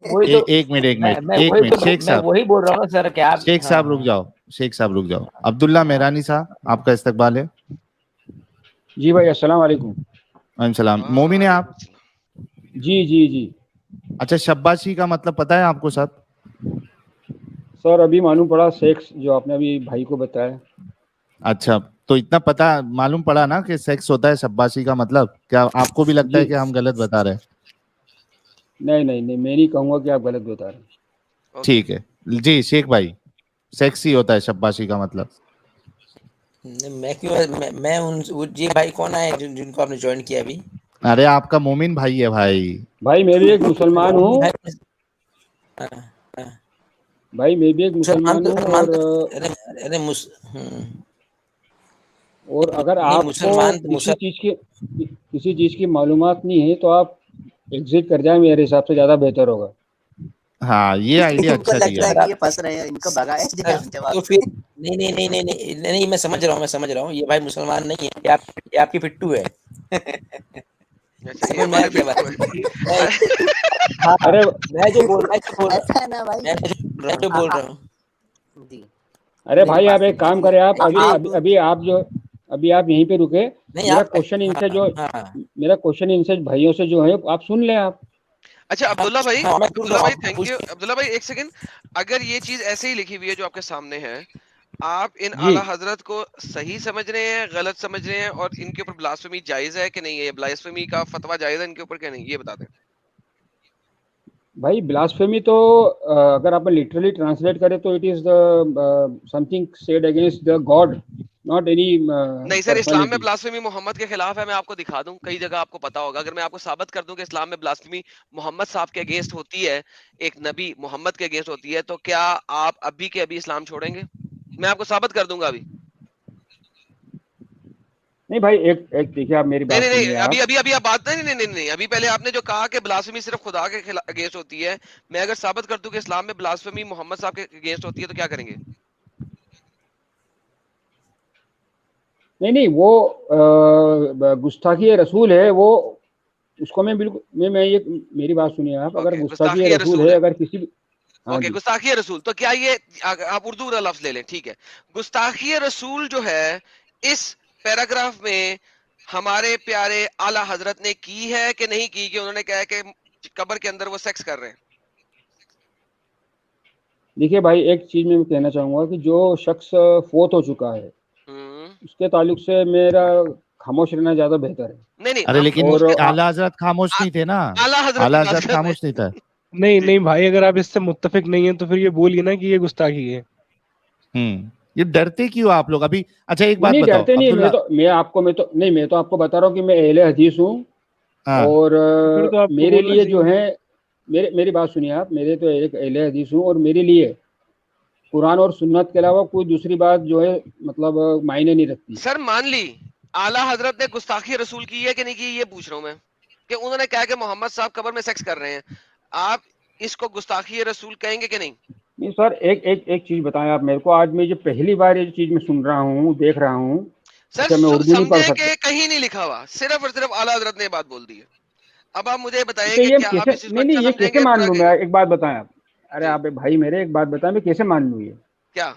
वही तो एक मिनट एक मिनट मैं एक वही मिनट तो शेख मैं साहब, वही बोल रहा हूँ सर कि आप। शेख हाँ साहब रुक हाँ जाओ, शेख साहब रुक जाओ। अब्दुल्ला मेहरानी साहब, आपका इस्तकबाल है। जी भाई, अस्सलाम वालेकुम। वालेकुम सलाम। मोमिन है आप? जी जी जी अच्छा, शब्बाशी का मतलब पता है आपको साहब? सर, अभी मालूम पड़ा सेक्स, जो आपने अभी भाई को बताया। अच्छा, तो इतना पता मालूम पड़ा ना कि सेक्स होता है शब्बाशी का मतलब, क्या आपको भी लगता जी, है कि हम गलत बता रहे हैं? नहीं नहीं नहीं, मैं नहीं कहूँगा कि आप गलत बता रहे हैं। ठीक है जी शेख भाई, सेक्सी होता है शब्बाशी का मतलब। मैं क्यों मैं ये भाई कौन आए जिनको आपने ज्वाइन किया अभी? अरे आपका मोमिन भाई है भाई। भाई मैं भी एक मुसलमान हूँ। हाँ, हाँ। भाई मैं भी एक मुसलमान हूँ, और अरे अरे और अगर नहीं, आपको मुसलमान तो किसी चीज़ की मालूमात नहीं है तो आप एग्जिट कर जाए, मेरे हिसाब से ज़्यादा बेहतर होगा। हाँ, ये आइडिया इनको अच्छा लगता दिया। है कि ये फंस रहे हैं, इनको भगाया जाए जवाब तो फिर नहीं नहीं नहीं नहीं नहीं नहीं, मैं समझ रहा हूँ, ये भाई मुसलमान नहीं है, ये आपकी पिट्टू है। अच्छा, ये हमारे पिट्टू है। हाँ, अरे मैं जो बोल ऐसा है ना भाई। मैं जो बोल रहा हूँ जी, अरे मेरी भाई, बात आप एक काम करें, आप अभी अभी अभी आप जो अभी आप यहीं पे रुके। नहीं मेरा आप क्वेश्चन इनसे जो हाँ मेरा क्वेश्चन इनसे भाइयों से जो है, आप सुन लें आप। अच्छा अब्दुल्ला भाई, हाँ, मैं अब्दुल्ला भाई थैंक पूछ यू। अब्दुल्ला भाई एक सेकंड, अगर ये चीज ऐसे ही लिखी हुई है जो आपके सामने है, आप इन जी आला हजरत को सही समझ रहे हैं, गलत समझ रहे हैं, और इनके ऊपर ब्लास्फेमी जायज है कि नहीं है? ब्लास्फेमी का फतवा जायज है इनके ऊपर कि नहीं, ये बता दें। भाई, ब्लास्फेमी तो अगर आप लिटरली ट्रांसलेट करें तो it is the something said against the God, not any नहीं सर, इस्लाम में पर्सनालिटी। ब्लास्फेमी मोहम्मद के खिलाफ है। मैं आपको दिखा दूं, कई जगह आपको पता होगा। अगर मैं आपको साबित कर दूं कि इस्लाम में ब्लास्फेमी मोहम्मद साहब के अगेंस्ट होती है, एक नबी मोहम्मद के अगेंस्ट होती है, तो क्या आप अभी के अभी इस्लाम छोड़ेंगे? मैं आपको साबित कर दूंगा अभी। नहीं भाई, एक एक देखिए, आप मेरी नहीं बात नहीं नहीं, सुनिए अभी आप। अभी अभी आप बात नहीं नहीं नहीं नहीं, अभी पहले आपने जो कहा कि ब्लास्फेमी सिर्फ खुदा के अगेंस्ट होती है, मैं अगर साबित कर दूं कि इस्लाम में ब्लास्फेमी मोहम्मद साहब के अगेंस्ट होती है, तो क्या करेंगे? नहीं नहीं, वो गुस्ताखी रसूल है वो। उसको मैं बिल्कुल मैं ये मेरी बात सुनिए आप। अगर ओके, गुस्ताखी गुस्ताखी रसूल रसूल है, है। अगर किसी भी। हाँ ओके, जी। गुस्ताखी रसूल, तो क्या ये आप उर्दू वाला लफ्ज ले लें, ठीक है। गुस्ताखी रसूल जो है, इस पैराग्राफ में हमारे प्यारे आला हजरत ने की है कि नहीं की? कि उन्होंने कहा है कि कब्र के अंदर वो सेक्स कर रहे हैं। देखिए भाई, एक चीज मैं कहना चाहूंगा कि जो शख्स फोत हो चुका है, उसके ताल्लुक से मेरा खामोश रहना ज्यादा बेहतर है। नहीं नहीं, अरे हम लेकिन और आला हजरत खामोश नहीं थे ना, आला हजरत की आला बात हजरत कर रहे खामोश नहीं था। नहीं नहीं भाई, अगर आप इससे मुत्तफिक नहीं है तो फिर ये बोलिए ना कि ये गुस्ताखी है। ये डरते क्यों आप लोग अभी? अच्छा एक नहीं बात नहीं, बताओ डरते नहीं। अब्दुल्ला। मैं तो आपको बता रहा हूँ कि मैं अहले हदीस हूँ। हाँ, और तो फिर तो आपको मेरे बोलना लिए जो चाहिए। है, मेरी बात सुनिए आप। मेरे तो एक अहले हदीस हूँ, और मेरे लिए कुरान और सुन्नत के अलावा कोई दूसरी बात जो है, मतलब मायने नहीं रखती। सर मान ली आला हजरत ने गुस्ताखी रसूल की है कि नहीं की, ये पूछ रहा हूं मैं। कि उन्होंने कहा कि मोहम्मद साहब कब्र में सेक्स कर रहे हैं, आप इसको गुस्ताखी रसूल कहेंगे कि नहीं? नहीं सर, एक चीज बताएं आप मेरे को। आज मैं जो पहली बार ये चीज मैं सुन रहा हूँ, देख रहा हूँ। सर अच्छा, मैं उर्दू नहीं पढ़ समझे सकता। कि कहीं नहीं लिखा हुआ, सिर्फ और सिर्फ आला हजरत ने बात बोल दी है। अब आप मुझे बताइए तो कि ये क्या आप कैसे, इस चीज को नहीं नहीं, अच्छा ये कैसे समझेंगे, मान बुरा लूं मैं? कहेंगे? एक बात बताएं आप। अरे जी, आप भाई मेरे, एक बात बताएं, मैं कैसे मान लूं ये क्या?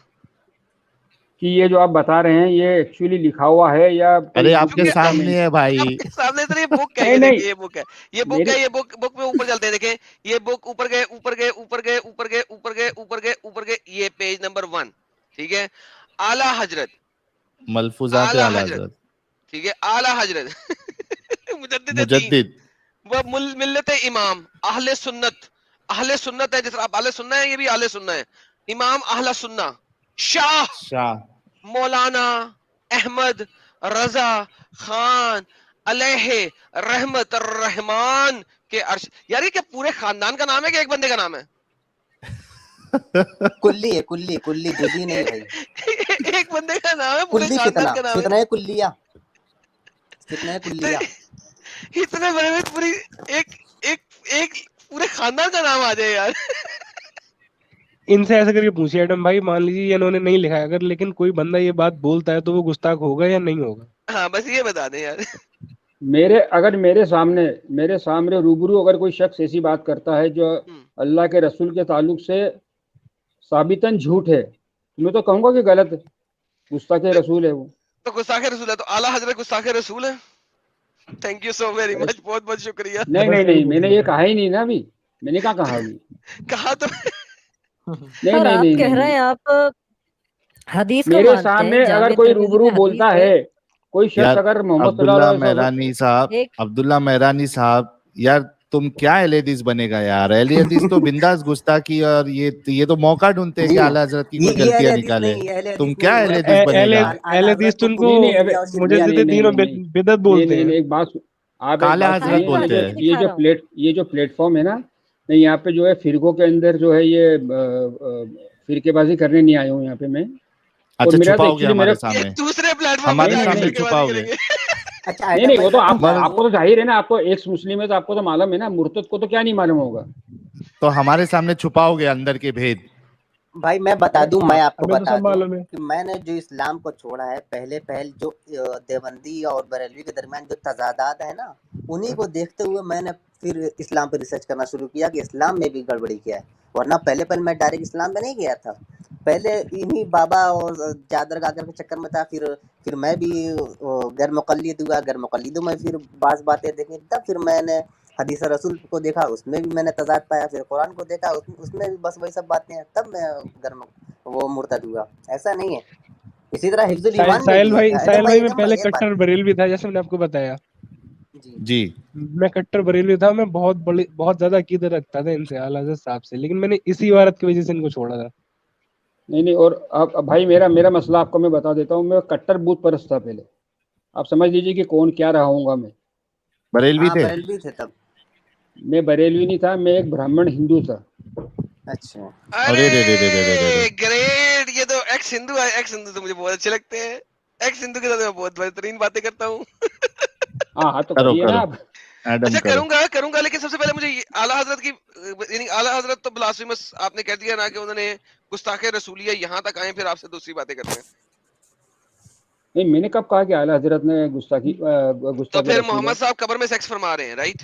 कि ये जो आप बता रहे हैं ये एक्चुअली लिखा हुआ है या अरे कोई बुक आपके में इसका सामने है भाई। आपके सामने सर ये बुक है, नहीं ये नहीं, देखिए, ये बुक है, ये बुक मेरी है, ये बुक बुक में ऊपर चलते हैं, देखें। ये बुक ऊपर गए ऊपर गए ऊपर गए ऊपर गए ऊपर गए ऊपर गए ऊपर गए, ये पेज नंबर 1, ठीक है। आला हजरत, मलफूजात आला आला हजरत, हजरत, ठीक है, आला हजरत मुजद्दिद दीन मुजद्दिद। व मिल्लत इमाम अहले सुन्नत है। जैसे आप अहले सुन्ना है, ये भी अहले सुन्ना है। इमाम अहले सुन्ना शाह शाह। मौलाना अहमद रजा खान अलैहि रहमत रहमान के अर्श। यार ये क्या पूरे खानदान का नाम है कि एक बंदे का नाम है? कुल्ली है, कुल्ली कुल्ली, जुदी नहीं भाई। एक बंदे का नाम है, पूरे कुल्ली खानदान फितना, का नाम है। फितना है कुल्लिया, फितना है कुल्लिया। इतने बड़े में पूरी एक एक एक पूरे खानदान का नाम आ जाए यार। इनसे ऐसे करके पूछिए एडम भाई, मान लीजिए ये इन्होंने नहीं लिखा है अगर, लेकिन कोई बंदा ये बात बोलता है तो वो गुस्ताख होगा या नहीं होगा? हाँ बस ये बता दें यार। मेरे सामने रूबरू अगर कोई शख्स ऐसी बात करता है जो अल्लाह के रसूल के ताल्लुक से साबितन झूठ है, मैं तो कहूंगा कि गलत है, गुस्ताखे रसूल है वो। तो गुस्ताखे रसूल है, तो आला हजरत गुस्ताखे रसूल है। Thank you so very much, बहुत बहुत शुक्रिया। नहीं, मैंने ये कहा ही नहीं ना अभी, मैंने क्या कहा अभी? कहा तो पर आप कह रहे हैं आप हदीस को मेरे मानते सामने हैं, अगर जामिया कोई तिर्मिज़ी रूबरू में बोलता हदीस है, कोई शख्स यार अगर मोहम्मद अब्दुल्ला सल्लल्लाहु अलैहि वसल्लम मेहरानी साहब, एक अब्दुल्ला मेहरानी साहब, यार तुम क्या अहले हदीस बनेगा यार? अहले हदीस तो बिंदास गुस्ताखी, और ये तो मौका ढूंढते हैं कि जी, आला हजरत की कोई ये गलतियां अहले हदीस निकाले। नहीं, अहले तुम हदीस क्या नहीं अहले है। हदीस बनेगा? अहले हदीस तो उनको नहीं, अबे, मुझे नहीं, तीनों नहीं, बिदअत बोलते हैं। एक बात आप एक काला बात हजरत सुनिए, बोलते हैं। ये जो प्लेटफॉर्म है ना, मैं यहाँ पे जो है फिरकों के अंदर जो है ये फिरकेबाजी करने नहीं आया हूँ यहाँ पे मैं। अच्छा, मेरा तो छुपाओगे एक्चुअली हमारे ये सामने? दूसरे प्लेटफॉर्म हमारे पे सामने जाके फिर छुपाओगे? करेंगे। अच्छा नहीं, वो तो मैं आपको तो जाहिर है ना, आपको एक्स मुस्लिम है तो आपको तो मालूम है ना, मुर्तद को तो क्या नहीं मालूम होगा। तो हमारे सामने छुपाओगे अंदर के भेद? भाई मैं बता दूं, मैं आपको हमें तो बता सब मालूम दूं है। कि मैंने जो इस्लाम को छोड़ा है, पहले जो देवबंदी और बरेलवी के दरमियान जो तजादात है ना, उन्हीं को देखते हुए मैंने फिर इस्लाम पर रिसर्च करना शुरू किया कि इस्लाम में भी गड़बड़ी क्या है। वरना पहले मैं डायरेक्ट इस्लाम में नहीं गया था, पहले इन्हीं बाबा और चादर गागर के चक्कर में था। फिर मैं भी गैर मुक़ल्लिद हुआ, गैर मुक़ल्लिदों में फिर बाज़ बातें देखी, तब फिर मैंने हदीस रसूल को देखा, उसमें भी मैंने तजाद पाया, फिर कुरान को देखा, उसमें भी बस वही सब बातें हैं, तब मैं वो मुर्तद हुआ। ऐसा नहीं है। इसी तरह हिफ्जुल ईमान में साहिल भी भाई, है। साहिल भाई मैं एकदम पहले ये बात कट्टर बरेलवी था, जैसे मैंने आपको बताया। जी, मैं कट्टर बरेलवी था, मैं बहुत ज्यादा अकीदत रखता था इनसे, आला हज़रत साहब से, लेकिन मैंने इसी इबारत की वजह से इनको छोड़ा था। नहीं, और अब भाई मेरा मसला आपको मैं बता देता हूँ, मैं कट्टर बूथ परस्त था पहले। आप समझ लीजिए कि कौन क्या रहा हूँगा मैं। बरेलवी हाँ, थे? बरेलवी थे तब। मैं बरेलवी नहीं था, मैं एक ब्राह्मण हिंदू था। अच्छा, अरे रे रे रे रे रे रे। ग्रेट, ये तो एक्स हिंदू है। एक्स हिंदू तो मुझे बहुत अच्छे लगते हैं। एक्स हिंदू के साथ मैं बहुत बेहतरीन बातें करता हूँ। हाँ, तो करो करिए ना आप। एडम अच्छा, करो। करूंगा, लेकिन सबसे पहले मुझे आला हजरत की, यानी आला हजरत तो ब्लास्फेमस आपने कह दिया ना कि उन्होंने गुस्ताखे रसूलिया यहाँ तक आए, फिर आपसे दूसरी बातें करते हैं। नहीं, मैंने कब कहा कि आला हजरत ने गुस्ताखी तो फिर मोहम्मद साहब कब्र में सेक्स फरमा रहे हैं, राइट?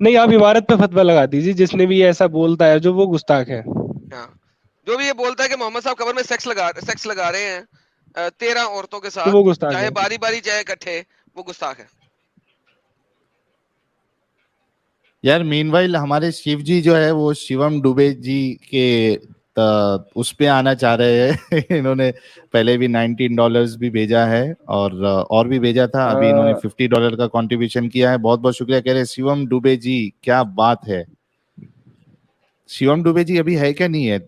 नहीं, आप इबारत पे फतवा लगा दीजिए, जिसने भी ऐसा बोलता है जो वो गुस्ताख है। हाँ, जो भी ये बोलता है कि मोहम्मद साहब कब्र में सेक्स लगा रहे हैं 13 औरतों के तो साथ, वो गुस्ताख चाहे है। बारी बारी चाहे इकट्ठे, वो गुस्ताख है। यार मीनवाइल हमारे शिव जी जो है वो शिवम दुबे जी के उस पे आना चाह रहे हैं। इन्होंने पहले भी $19 भी भेजा है, और भी भेजा था। अभी इन्होंने $50 का कंट्रीब्यूशन किया है। बहुत बहुत शुक्रिया। कह रहे शिवम दुबे जी, क्या बात है। शिवम दुबे जी अभी है क्या नहीं है?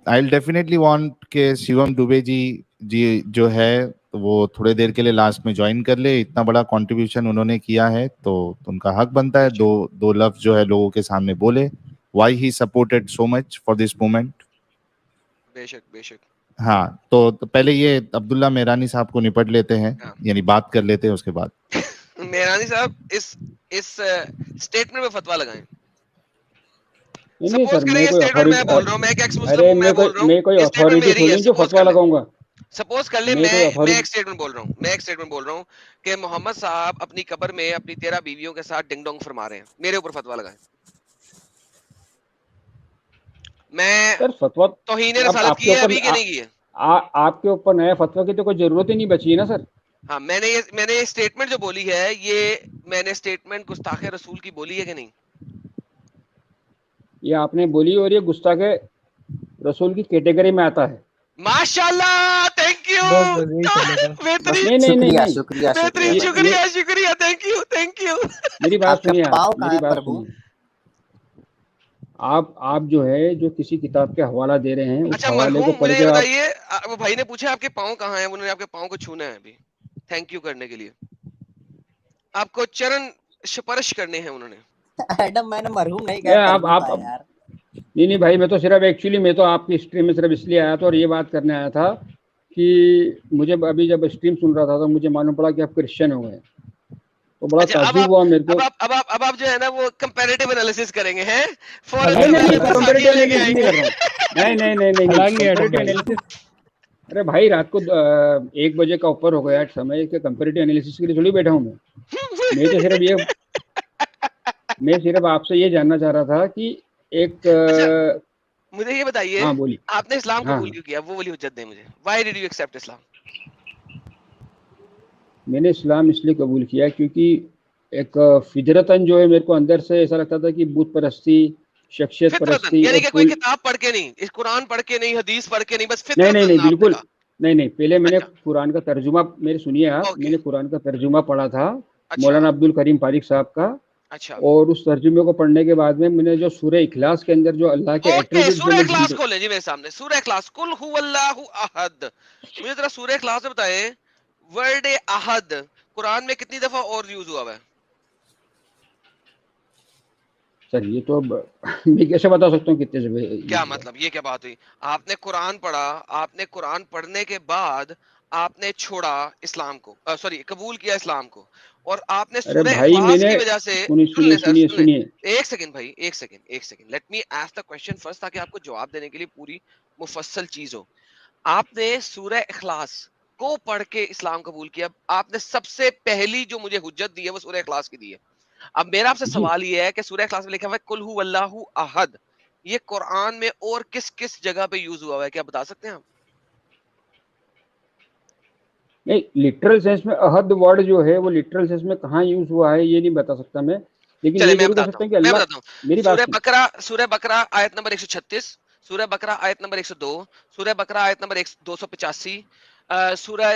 आई डेफिनेटली वांट के शिवम दुबे जी जो है तो वो थोड़े देर के लिए लास्ट में ज्वाइन कर ले। इतना बड़ा कंट्रीब्यूशन उन्होंने किया है तो उनका हक बनता है दो लफ्ज जो है लोगों के सामने बोले। Why he supported so much for this movement. बेशक। हाँ, तो पहले ये अब्दुल्ला मेहरानी साहब को निपट लेते हैं, यानी बात कर लेते हैं उसके बाद। मेहरानी साहब इस स्टेटमेंट में फतवा लगाएं। नहीं सपोज सर, करें ये स्टेटमेंट मैं बोल रहा हूँ, मैं एक एक्स मुस्लिम हूँ, मैं बोल रहा हूँ, मैं कोई ये स्टेटमेंट अथॉरिटी मेरी है। थोड़ी जो फतवा लगाऊंगा। सपोज कर ले मैं कोई मैं authority- एक स्टेटमेंट बोल रहा हूँ कि मोहम्मद साहब अपनी कब्र में अपनी 13 बीवियों के साथ डिंग डोंग फरमा रहे हैं, मेरे ऊपर फतवा लगाएं। मैं सर फतवा तौहीन रसालत की है अभी कि नहीं की है? आपके ऊपर नया फतवा की तो कोई जरूरत ही नहीं बची है ना सर। हाँ, मैंने ये स्टेटमेंट जो बोली है, ये मैंने स्टेटमेंट गुस्ताखे रसूल की बोली है कि नहीं? ये आपने बोली और ये गुस्ताखे रसूल की कैटेगरी में आता है। माशाल्लाह, थैंक यू। बेहतरीन, नहीं शुक्रिया। Thank you. मेरी बात सुनिए, मेरी बात प्रभु। सुनिए। आप जो है जो किसी किताब के हवाला दे रहे हैं, उस अच्छा हवाले को मरहूम, पढ़ मुझे के ये आप बताइए, वो भाई ने पूछा आपके पाँव कहाँ हैं, उन्होंने आपके पाँव को छूना है अभी, थैंक यू करने के लिए, आपको चरण स्पर्श करने हैं उन्होंने। एडम, मैंने मरहूम नहीं कहा आप यार। नहीं भाई, मैं तो सिर्फ एक्चुअली मैं तो आपकी स्ट्रीम में सिर्फ इसलिए आया था और ये बात करने आया था कि मुझे अभी जब स्ट्रीम सुन रहा था तो मुझे मालूम पड़ा कि आप क्रिश्चियन हो गए, तो बड़ा ताज्जुब हुआ मेरे को। अब आप जो है ना वो कंपैरेटिव एनालिसिस करेंगे हैं, कंपैरेटिव एनालिसिस नहीं कर रहा हूं। नहीं कंपैरेटिव एनालिसिस। अरे भाई, रात को 1 बजे का ऊपर हो गया समय के कंपैरेटिव एनालिसिस के लिए थोड़ी बैठा हूं मैं। मैं सिर्फ आपसे ये जानना चाह रहा था कि एक अच्छा, मुझे ये बताइए, हाँ बोलिए। आपने इस्लाम हाँ, कबूल क्यों किया? वो वाली हुज्जत दें मुझे। Why did you accept Islam? मैंने इस्लाम इसलिए कबूल किया क्योंकि एक फितरतन जो है मेरे को अंदर से ऐसा लगता था कि बुत परस्ती, शख्सियत फितरतन परस्ती यानी और कि कोई किताब पढ़ के नहीं, इस कुरान पढ़ के नहीं, हदीस पढ़ के नहीं, बस नहीं नहीं फितरतन नहीं आपने बिल्कुल कहा। नहीं। पहले मैंने अच्छा, कुरान का तर्जुमा, मेरे सुनिए आप, ओके, मैंने कुरान का तर्जुमा पढ़ा था अच्छा, मौलाना अब्दुल करीम फारिक साहब का, अच्छा, और उस तर्जुमे को पढ़ने के बाद में मैंने जो सूरह इखलास के अंदर जो अल्लाह के ओके। एट्रीब्यूट जो सूरह मैं इखलास खोलें जी मेरे सामने, सूरह इखलास, कुल हुवल्लाहु अहद। मुझे जरा सूरह इखलास से बताएं, वर्ड अहद कुरान में कितनी दफा और यूज हुआ है? सर ये तो मैं कैसे बता सकता हूँ कितने से क्या मतलब, ये क्या बात हुई? आपने कुरान पढ़ा, आपने कुरान पढ़ने के बाद आपने छोड़ा इस्लाम को, सॉरी कबूल किया इस्लाम को, और आपने अरे सूरह भाई इखलास मैंने की वजह से, सुनिए सुन ले सुनिए सर, सुनिए सुन ले, सुनिए एक सेकंड भाई, एक second, let me ask the question first, ताकि आपको जवाब देने के लिए पूरी मुफस्सल चीज हो। आपने सूरह इखलास को पढ़ के इस्लाम कबूल किया, आपने सबसे पहली जो मुझे हुज्जत दी है वो सूरह इखलास की दी है। अब मेरा आपसे जी। सवाल ये है कि सूरह इखलास में लिखा हुआ है कुल हुवल्लाहु अहद, ये कुरान में और किस किस जगह पे यूज हुआ है, क्या बता सकते हैं आप? नहीं, लिटरल सेंस में अहद वर्ड जो है वो लिटरल सेंस में कहाँ यूज हुआ है ये नहीं बता सकता मैं, लेकिन चले ये मैं जरूर कह बताता सकता हूँ, हूँ कि मैं अल्लाह, बताता हूँ। मेरी बात सुन। सूरह बकरा आयत नंबर 136, सूरह बकरा आयत नंबर 102, सूरह बकरा आयत नंबर 285, सूरह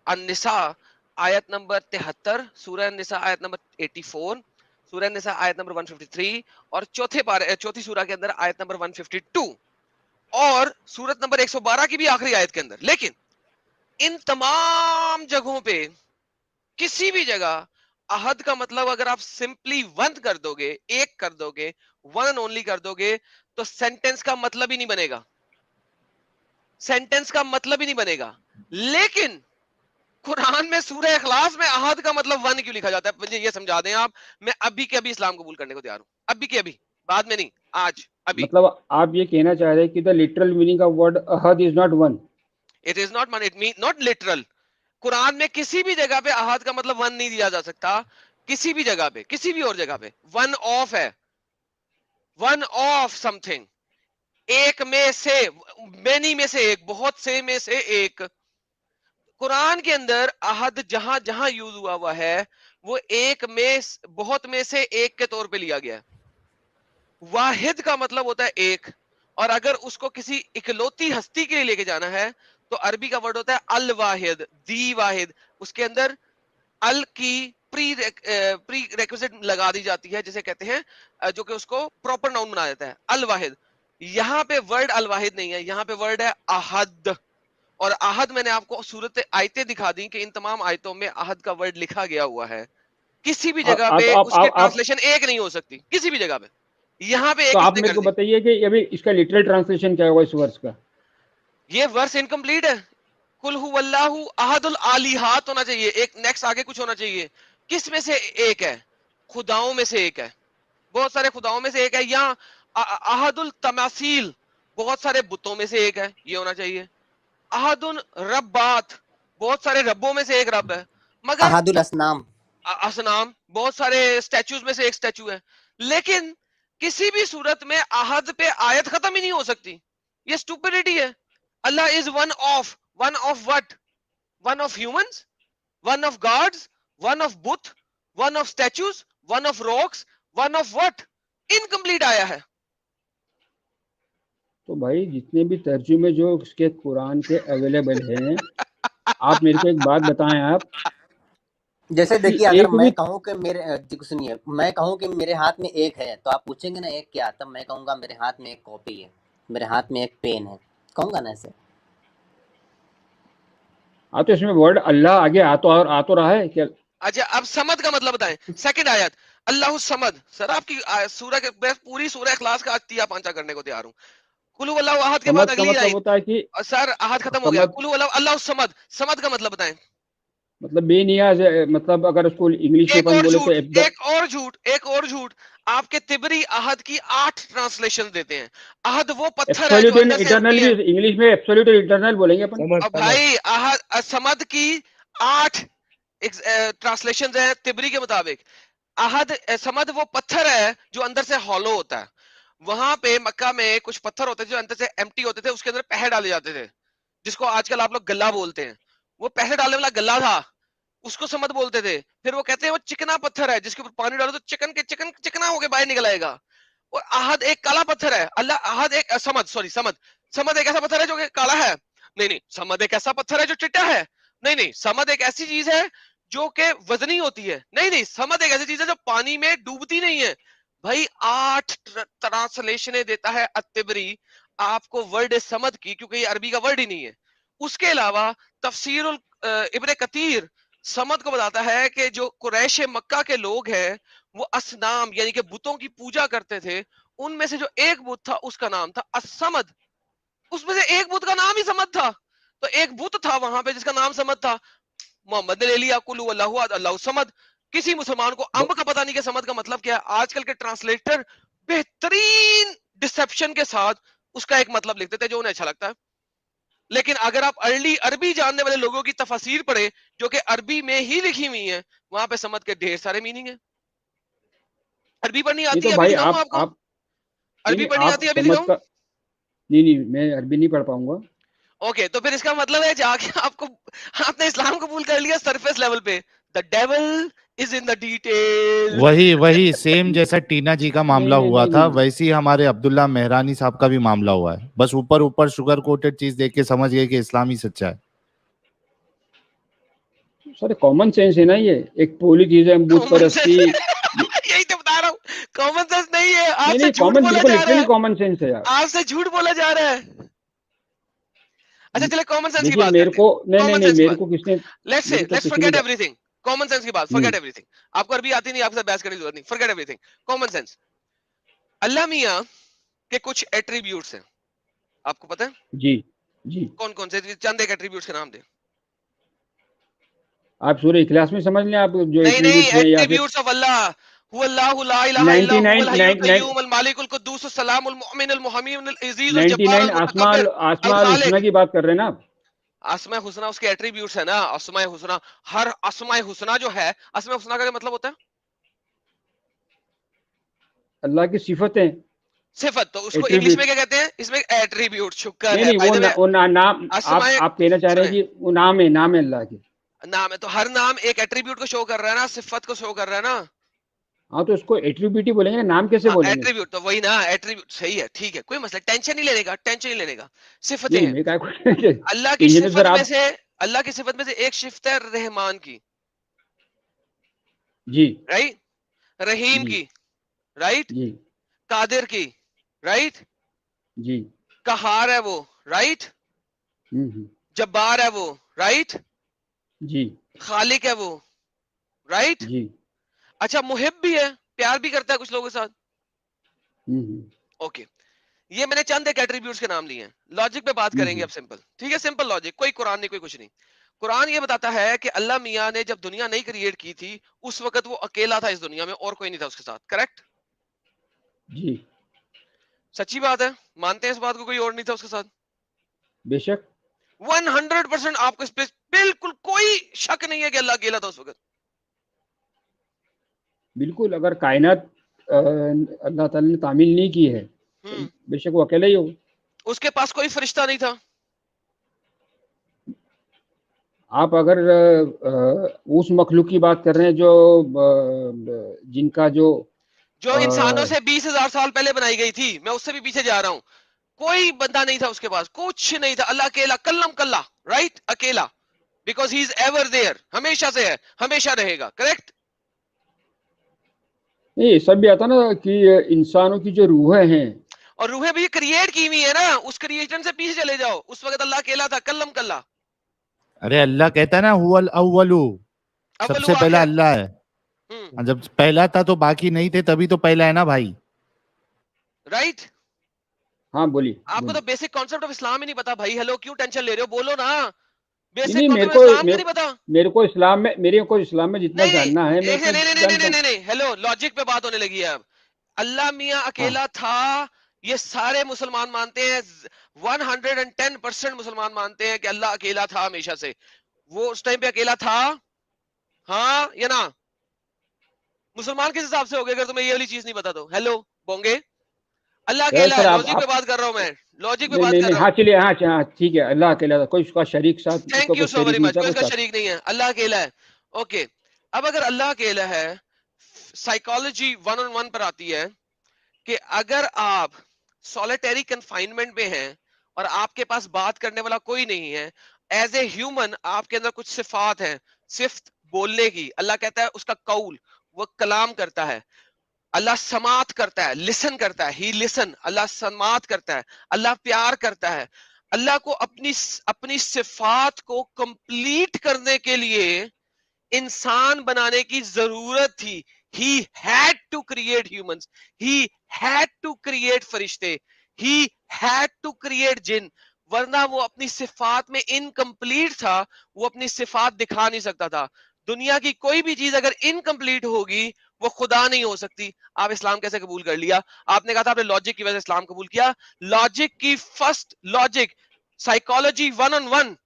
अन-निसा आयत नंबर 73, सूरह अन-निसा आयत नंबर 84, सूरह अन-निसा आयत नंबर 153, और चौथी सूरह के अंदर आयत नंबर 152, और सूरत नंबर 112 की भी आखिरी आयत के अंदर। लेकिन इन तमाम जगहों पे किसी भी जगह अहद का मतलब अगर आप सिंपली वन कर दोगे, एक कर दोगे, वन एंड ओनली कर दोगे, तो सेंटेंस का मतलब ही नहीं बनेगा, सेंटेंस का मतलब ही नहीं बनेगा। लेकिन कुरान में सूरह इखलास में अहद का मतलब वन क्यों लिखा जाता है, मुझे ये समझा दें आप। मैं अभी के अभी इस्लाम कबूल करने को तैयार हूं, अभी के अभी, बाद में नहीं, आज अभी। मतलब आप ये कहना चाह रहे हैं कि the literal meaning of word Ahad is not one? It is not one, it mean not literal. Quran में किसी भी जगह पे अहद का मतलब वन नहीं दिया जा सकता, किसी भी जगह पे, किसी भी और जगह पे वन ऑफ है, वन ऑफ समथिंग, एक में से, मेनी में से एक, बहुत से में से एक। कुरान के अंदर अहद जहां जहां यूज हुआ है वो एक में, बहुत में से एक के तौर पे लिया गया है। वाहिद का मतलब होता है एक, और अगर उसको किसी इकलौती हस्ती के लिए लेके जाना है तो अरबी का वर्ड होता है अल वाहिद, दी वाहिद। उसके अंदर अल की प्री रेक्विजिट लगा दी जाती है, जिसे कहते हैं जो कि उसको प्रॉपर नाउन बना देता है, अल वाहिद। यहाँ पे वर्ड अल वाहिद नहीं है, यहाँ पे वर्ड है अहद। और अहद मैंने आपको सूरत आयतें दिखा दी कि इन तमाम आयतों में अहद का वर्ड लिखा गया हुआ है। किसी भी जगह पे उसकी ट्रांसलेशन एक नहीं हो सकती, किसी भी जगह पे। यहाँ पे एक तो आप इसने मेरे कर को दी। बताइए कि अभी इसका लिटरल ट्रांसलेशन क्या होगा इस वर्ष का? ये वर्स इनकम्प्लीट है। कुल हुवल्लाहु अहदुल आलिहात होना चाहिए, एक नेक्स्ट आगे कुछ होना चाहिए। किस में से एक है? खुदाओं में से एक है, बहुत सारे खुदाओं में से एक है। या अहदुल तमासील, बहुत सारे बुतों में से एक है, ये होना चाहिए। अहदुल रब्बात, बहुत सारे रब्बों में से एक रब है। मगर अहदुल असनाम, असनाम, बहुत सारे स्टैचूज में से एक स्टैचू है। लेकिन किसी भी सूरत में अहद पे आयत खत्म ही नहीं हो सकती, ये स्टुपिडिटी है। Allah is one of what? One of humans, one of gods, one of बुत, one of statues, one of rocks, one of what? Incomplete आया है। तो भाई जितने भी तर्जुमे जो उसके कुरान के अवेलेबल हैं, आप मेरे को एक बात बताएं आप, जैसे देखिए अगर एक मैं भी कहूँ कि सुनिए, मैं कहूँ कि मेरे हाथ में एक है तो आप पूछेंगे ना एक क्या, तब मैं कहूँगा मेरे हाथ में एक कॉपी है, मेरे हाथ में एक पेन है, कहूँगा ना ऐसे। तो इसमें वर्ड अल्लाह आगे आ तो रहा है क्या? अच्छा, अब समद का मतलब बताएं। सेकंड आयत अल्लाहु समद। सर आपकी सूरह के पूरी सूरह इखलास का तिया पांचा करने को तैयार हूं। कुल अल्लाहु अहद के बाद समद का अगली मतलब आयत, होता है कि सर अहद खत्म हो गया। समद कुल अल्लाहु समद, समद का मतलब बताएं। मतलब बेनियाज है, मतलब अगर उसको इंग्लिश में एक अपन और बोले तो झूठ, एक और झूठ। आपके तिबरी अहद की 8 ट्रांसलेशन देते हैं। अहद वो पत्थर है जो एब्सोल्यूट अंदर से इटर्नल एम्प्टी है। भी इंग्लिश में एब्सोल्यूट इटर्नल बोलेंगे अपन। अब भाई अहद समद की 8 एक ट्रांसलेशन है तिबरी के मुताबिक, अहद समद वो पत्थर है जो अंदर से हॉलो होता है। वहां पे मक्का में कुछ पत्थर होते थे जो अंदर से एम्प्टी होते थे, उसके अंदर पैसे डाले जाते थे, जिसको आजकल आप लोग गल्ला बोलते हैं। वो पैसे डालने वाला गल्ला था, उसको समद बोलते थे। फिर वो कहते हैं वो चिकना पत्थर है जिसके ऊपर पानी डालो तो चिकना होके बाहर निकल आएगा। और अहद एक काला पत्थर है, अल्लाह अहद एक समद एक ऐसा पत्थर है जो कि काला है। नहीं, समद एक ऐसा पत्थर है जो चिट्टा है। नहीं, समद एक ऐसी चीज है जो कि वजनी होती है। नहीं, समद एक ऐसी चीज है जो पानी में डूबती नहीं है। भाई 8 ट्रांसलेशन देता है अत्तिबरी आपको वर्ड समद की, क्योंकि ये अरबी का वर्ड ही नहीं है। उसके अलावा तफसीरुल इब्ने कतीर समद को बताता है कि जो कुरैश मक्का के लोग हैं वो असनाम यानी कि बुतों की पूजा करते थे। उनमें से जो एक बुत था उसका नाम था असमद, उसमें से एक बुत का नाम ही समद था। तो एक बुत था वहां पे जिसका नाम समद था। मोहम्मद ने ले लिया कुलु अल्लाहु अहद अल्लाहु समद। किसी मुसलमान को अम्ब का पता नहीं कि समद का मतलब क्या है। आजकल के ट्रांसलेटर बेहतरीन डिसेप्शन के साथ उसका एक मतलब लिखते थे जो उन्हें अच्छा लगता है। लेकिन अगर आप अर्ली अरबी जानने वाले लोगों की तफसीर पढ़े जो कि अरबी में ही लिखी हुई है, वहां पे समद के ढेर सारे मीनिंग है। अरबी पढ़नी आती तो है? भाई अभी दिखाऊं आपको? अरबी पढ़नी आती है? अभी दिखाऊं? नहीं, मैं अरबी नहीं पढ़ पाऊंगा। ओके, तो फिर इसका मतलब है जाके आपने इस्लाम कबूल कर लिया सरफेस लेवल पे। The devil is in the detail. वही सेम जैसा टीना जी का मामला हुआ था, वैसे ही हमारे अब्दुल्ला मेहरानी साहब का भी मामला हुआ है। बस ऊपर ऊपर शुगर कोटेड चीज देख के समझ गए कि इस्लाम ही सच्चा है। सर कॉमन सेंस है ना, ये एक पॉलीथिज्म बुत परस्ती। यही तो बता रहा हूँ, कॉमन सेंस नहीं है। आपसे झूठ बोला जा रहा है। कॉमन सेंस है यार, आपसे झूठ बोला जा रहा है। अच्छा चलिए कॉमन सेंस की बात मेरे को नहीं मेरे को किसने let's forget everything. Common sense की बात, फॉरगेट एवरीथिंग। आपको अरबी आती नहीं, आपके साथ बहस करने की जरूरत नहीं। Forget everything, common sense. Allah मियां के कुछ एट्रीब्यूट्स हैं, आपको पता है? जी कौन कौन से? चंद एक एट्रीब्यूट्स के नाम दे। आप सूरह इखलास में समझ लें, आप जो नहीं, एट्रीब्यूट्स ऑफ अल्लाह। हुवल्लाहु ला इलाहा इल्ला हुवल हय्युल क़य्यूम अल मालिकुल कुद्दूस सलामुल मुमिनुल मुहम्मिनुल अज़ीज़ुल जब्बारुल 99 मुतकब्बिर आसमाल हुस्ना की बात कर रहे हैं ना आप? अस्माए हुस्ना उसके एट्रीब्यूट्स है ना। अस्माए हुस्ना, हर अस्माए हुस्ना जो है, अस्माए हुस्ना का क्या मतलब होता है? अल्लाह की सिफतें, सिफत। तो उसको इंग्लिश में क्या कहते हैं? इसमें एट्रीब्यूट। शुक्र है। नहीं वो नाम आप कहना चाह रहे हैं कि वो नाम है अल्लाह के। नाम है तो हर नाम एक एट्रीब्यूट को शो कर रहा है ना, सिफत को शो कर रहा है ना। हाँ, तो उसको एट्रीब्यूट ही बोलेंगे ना, नाम कैसे बोलेंगे? एट्रीब्यूट तो वही ना, एट्रीब्यूट सही है, ठीक है, कोई मसला। टेंशन नहीं लेने का। सिफतें हैं अल्लाह की सिफत में से। अल्लाह की सिफत में से एक सिफत है रहमान की, जी, राइट? रहीम की, राइट? जी, कादिर की, राइट? जी, कहार है वो, राइट? जब्बार है वो, राइट? जी, खालिक है वो, राइट? जी। अच्छा, मुहिब भी है, प्यार भी करता है कुछ लोगों के साथ। ओके, ये मैंने चंद एक एट्रीब्यूट्स के नाम लिए हैं। लॉजिक पे बात करेंगे अब, सिंपल, ठीक है? सिंपल लॉजिक, कोई कुरान नहीं, कोई कुछ नहीं। कुरान ये बताता है कि अल्लाह मियां ने जब दुनिया नहीं क्रिएट की थी, उस वक्त वो अकेला था इस दुनिया में, और कोई नहीं था उसके साथ। करेक्ट? जी, सच्ची बात है, मानते हैं इस बात को? कोई और नहीं था उसके साथ? बेशक 100%। आपको इस पे बिल्कुल कोई शक नहीं है कि अल्लाह अकेला था उस वक्त? बिल्कुल। अगर कायनात अल्लाह ताला ने तामील नहीं की है, तो बेशक वो अकेला ही हो। उसके पास कोई फरिश्ता नहीं था? आप अगर उस मखलूक की बात कर रहे हैं जो जिनका जो इंसानों से 20,000 साल पहले बनाई गई थी, मैं उससे भी पीछे जा रहा हूं। कोई बंदा नहीं था उसके पास, कुछ नहीं था। अल्लाह अकेला, कल्लम कल्ला, राइट? अकेला, because he is ever there, हमेशा से है, हमेशा रहेगा। करेक्ट? नहीं, सब भी आता ना कि इंसानों की जो रूहें हैं, और रूहें भी क्रिएट की हुई है ना, उस क्रिएशन से पीछे चले जाओ। उस वक्त अल्लाह अकेला था, कल्लम कल्ला। अरे अल्लाह कहता है ना हुवल अव्वलु, सबसे पहला अल्लाह है। जब पहला था तो बाकी नहीं थे, तभी तो पहला है ना भाई, राइट? हाँ बोलिए। आपको तो बेसिक कॉन्सेप्ट ऑफ इस्लाम ही नहीं पता भाई। हेलो, क्यों टेंशन ले रहे हो? बोलो ना। नहीं, मेरे को इस्लाम में जितना जानना है। नहीं, हेलो, लॉजिक पे बात होने लगी है अब। अल्लाह मियां अकेला था, ये सारे मुसलमान मानते हैं। 110% मुसलमान मानते हैं कि अल्लाह अकेला था हमेशा से। वो उस टाइम पे अकेला था? हाँ या ना? मुसलमान किस हिसाब से हो गए अगर तुम्हें ये वाली चीज नहीं पता तो? हेलो बोंगे, अल्लाह अकेला है, लॉजिक पे बात कर रहा हूँ मैं, लॉजिक पे बात कर रहा हूँ। हाँ चलिए, हाँ ठीक है, अल्लाह अकेला था, कोई उसका शरीक साथ, thank you so very much, कोई उसका शरीक नहीं है, अल्लाह अकेला है। ओके, अब अगर अल्लाह अकेला है, साइकोलॉजी 1-on-1 पर आती है कि अगर आप सॉलिटरी कन्फाइनमेंट में हैं और आपके पास बात करने वाला कोई नहीं है, एज ए ह्यूमन आपके अंदर कुछ सिफात हैं, सिर्फ बोलने की। अल्लाह कहता है उसका कौल, वो कलाम करता है। अल्लाह समात करता है, लिसन करता है, ही लिसन। अल्लाह समात करता है, अल्लाह प्यार करता है। अल्लाह को अपनी सिफात को कंप्लीट करने के लिए इंसान बनाने की जरूरत थी। He had to create humans. He had to create फरिश्ते. He had to create जिन, वरना वो अपनी सिफात में इनकम्प्लीट था, वो अपनी सिफात दिखा नहीं सकता था। दुनिया की कोई भी चीज अगर इनकम्प्लीट होगी वो खुदा नहीं हो सकती। आप इस्लाम कैसे कबूल कर लिया? आपने कहा था आपने लॉजिक की वजह से इस्लाम कबूल किया। लॉजिक की first logic, psychology 1-on-1,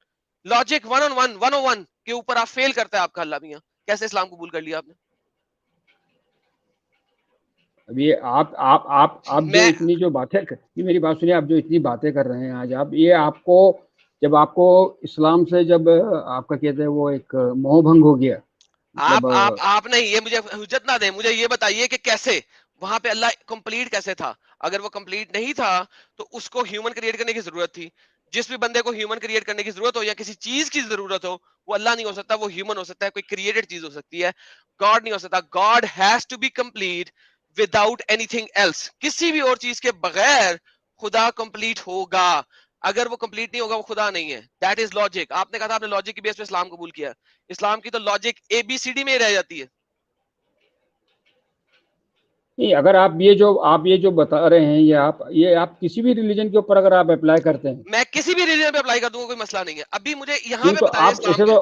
logic 1-on-1 101 के ऊपर आप फेल करता है आपका अल्लाह मियां। कैसे इस्लाम कबूल कर लिया आपने? अब ये आप जो इतनी जो बातें मेरी बात सुनिए, आप जो इतनी बातें कर रहे हैं आज आप, ये आपको जब आपको इस्लाम से जब आपका कहते हैं वो एक मोह भंग हो गया, आप नहीं, ये मुझे हुज्जत ना दें, मुझे ये बताइए कि कैसे वहां पे अल्लाह कंप्लीट कैसे था? अगर वो कंप्लीट नहीं था तो उसको ह्यूमन क्रिएट करने की जरूरत थी। जिस भी बंदे को ह्यूमन क्रिएट करने की जरूरत हो या किसी चीज की जरूरत हो, वो अल्लाह नहीं हो सकता, वो ह्यूमन हो सकता है, कोई क्रिएटेड चीज हो सकती है, गॉड नहीं हो सकता। God has to be complete without anything else. किसी भी और चीज के बगैर खुदा कंप्लीट होगा। अगर वो कंप्लीट नहीं होगा वो खुदा नहीं है। That is logic. आपने कहा था आपने लॉजिक की बेस पे इस्लाम कबूल किया। इस्लाम की तो लॉजिक ABCD में ही रह जाती है। नहीं, अगर आप ये जो बता रहे हैं, ये आप किसी भी रिलीजन के ऊपर अगर आप अप्लाई करते हैं, मैं किसी भी रिलीजन पे अप्लाई कर दूंगा, कोई मसला नहीं है। अभी मुझे यहाँ पे तो बताइए आप ऐसे तो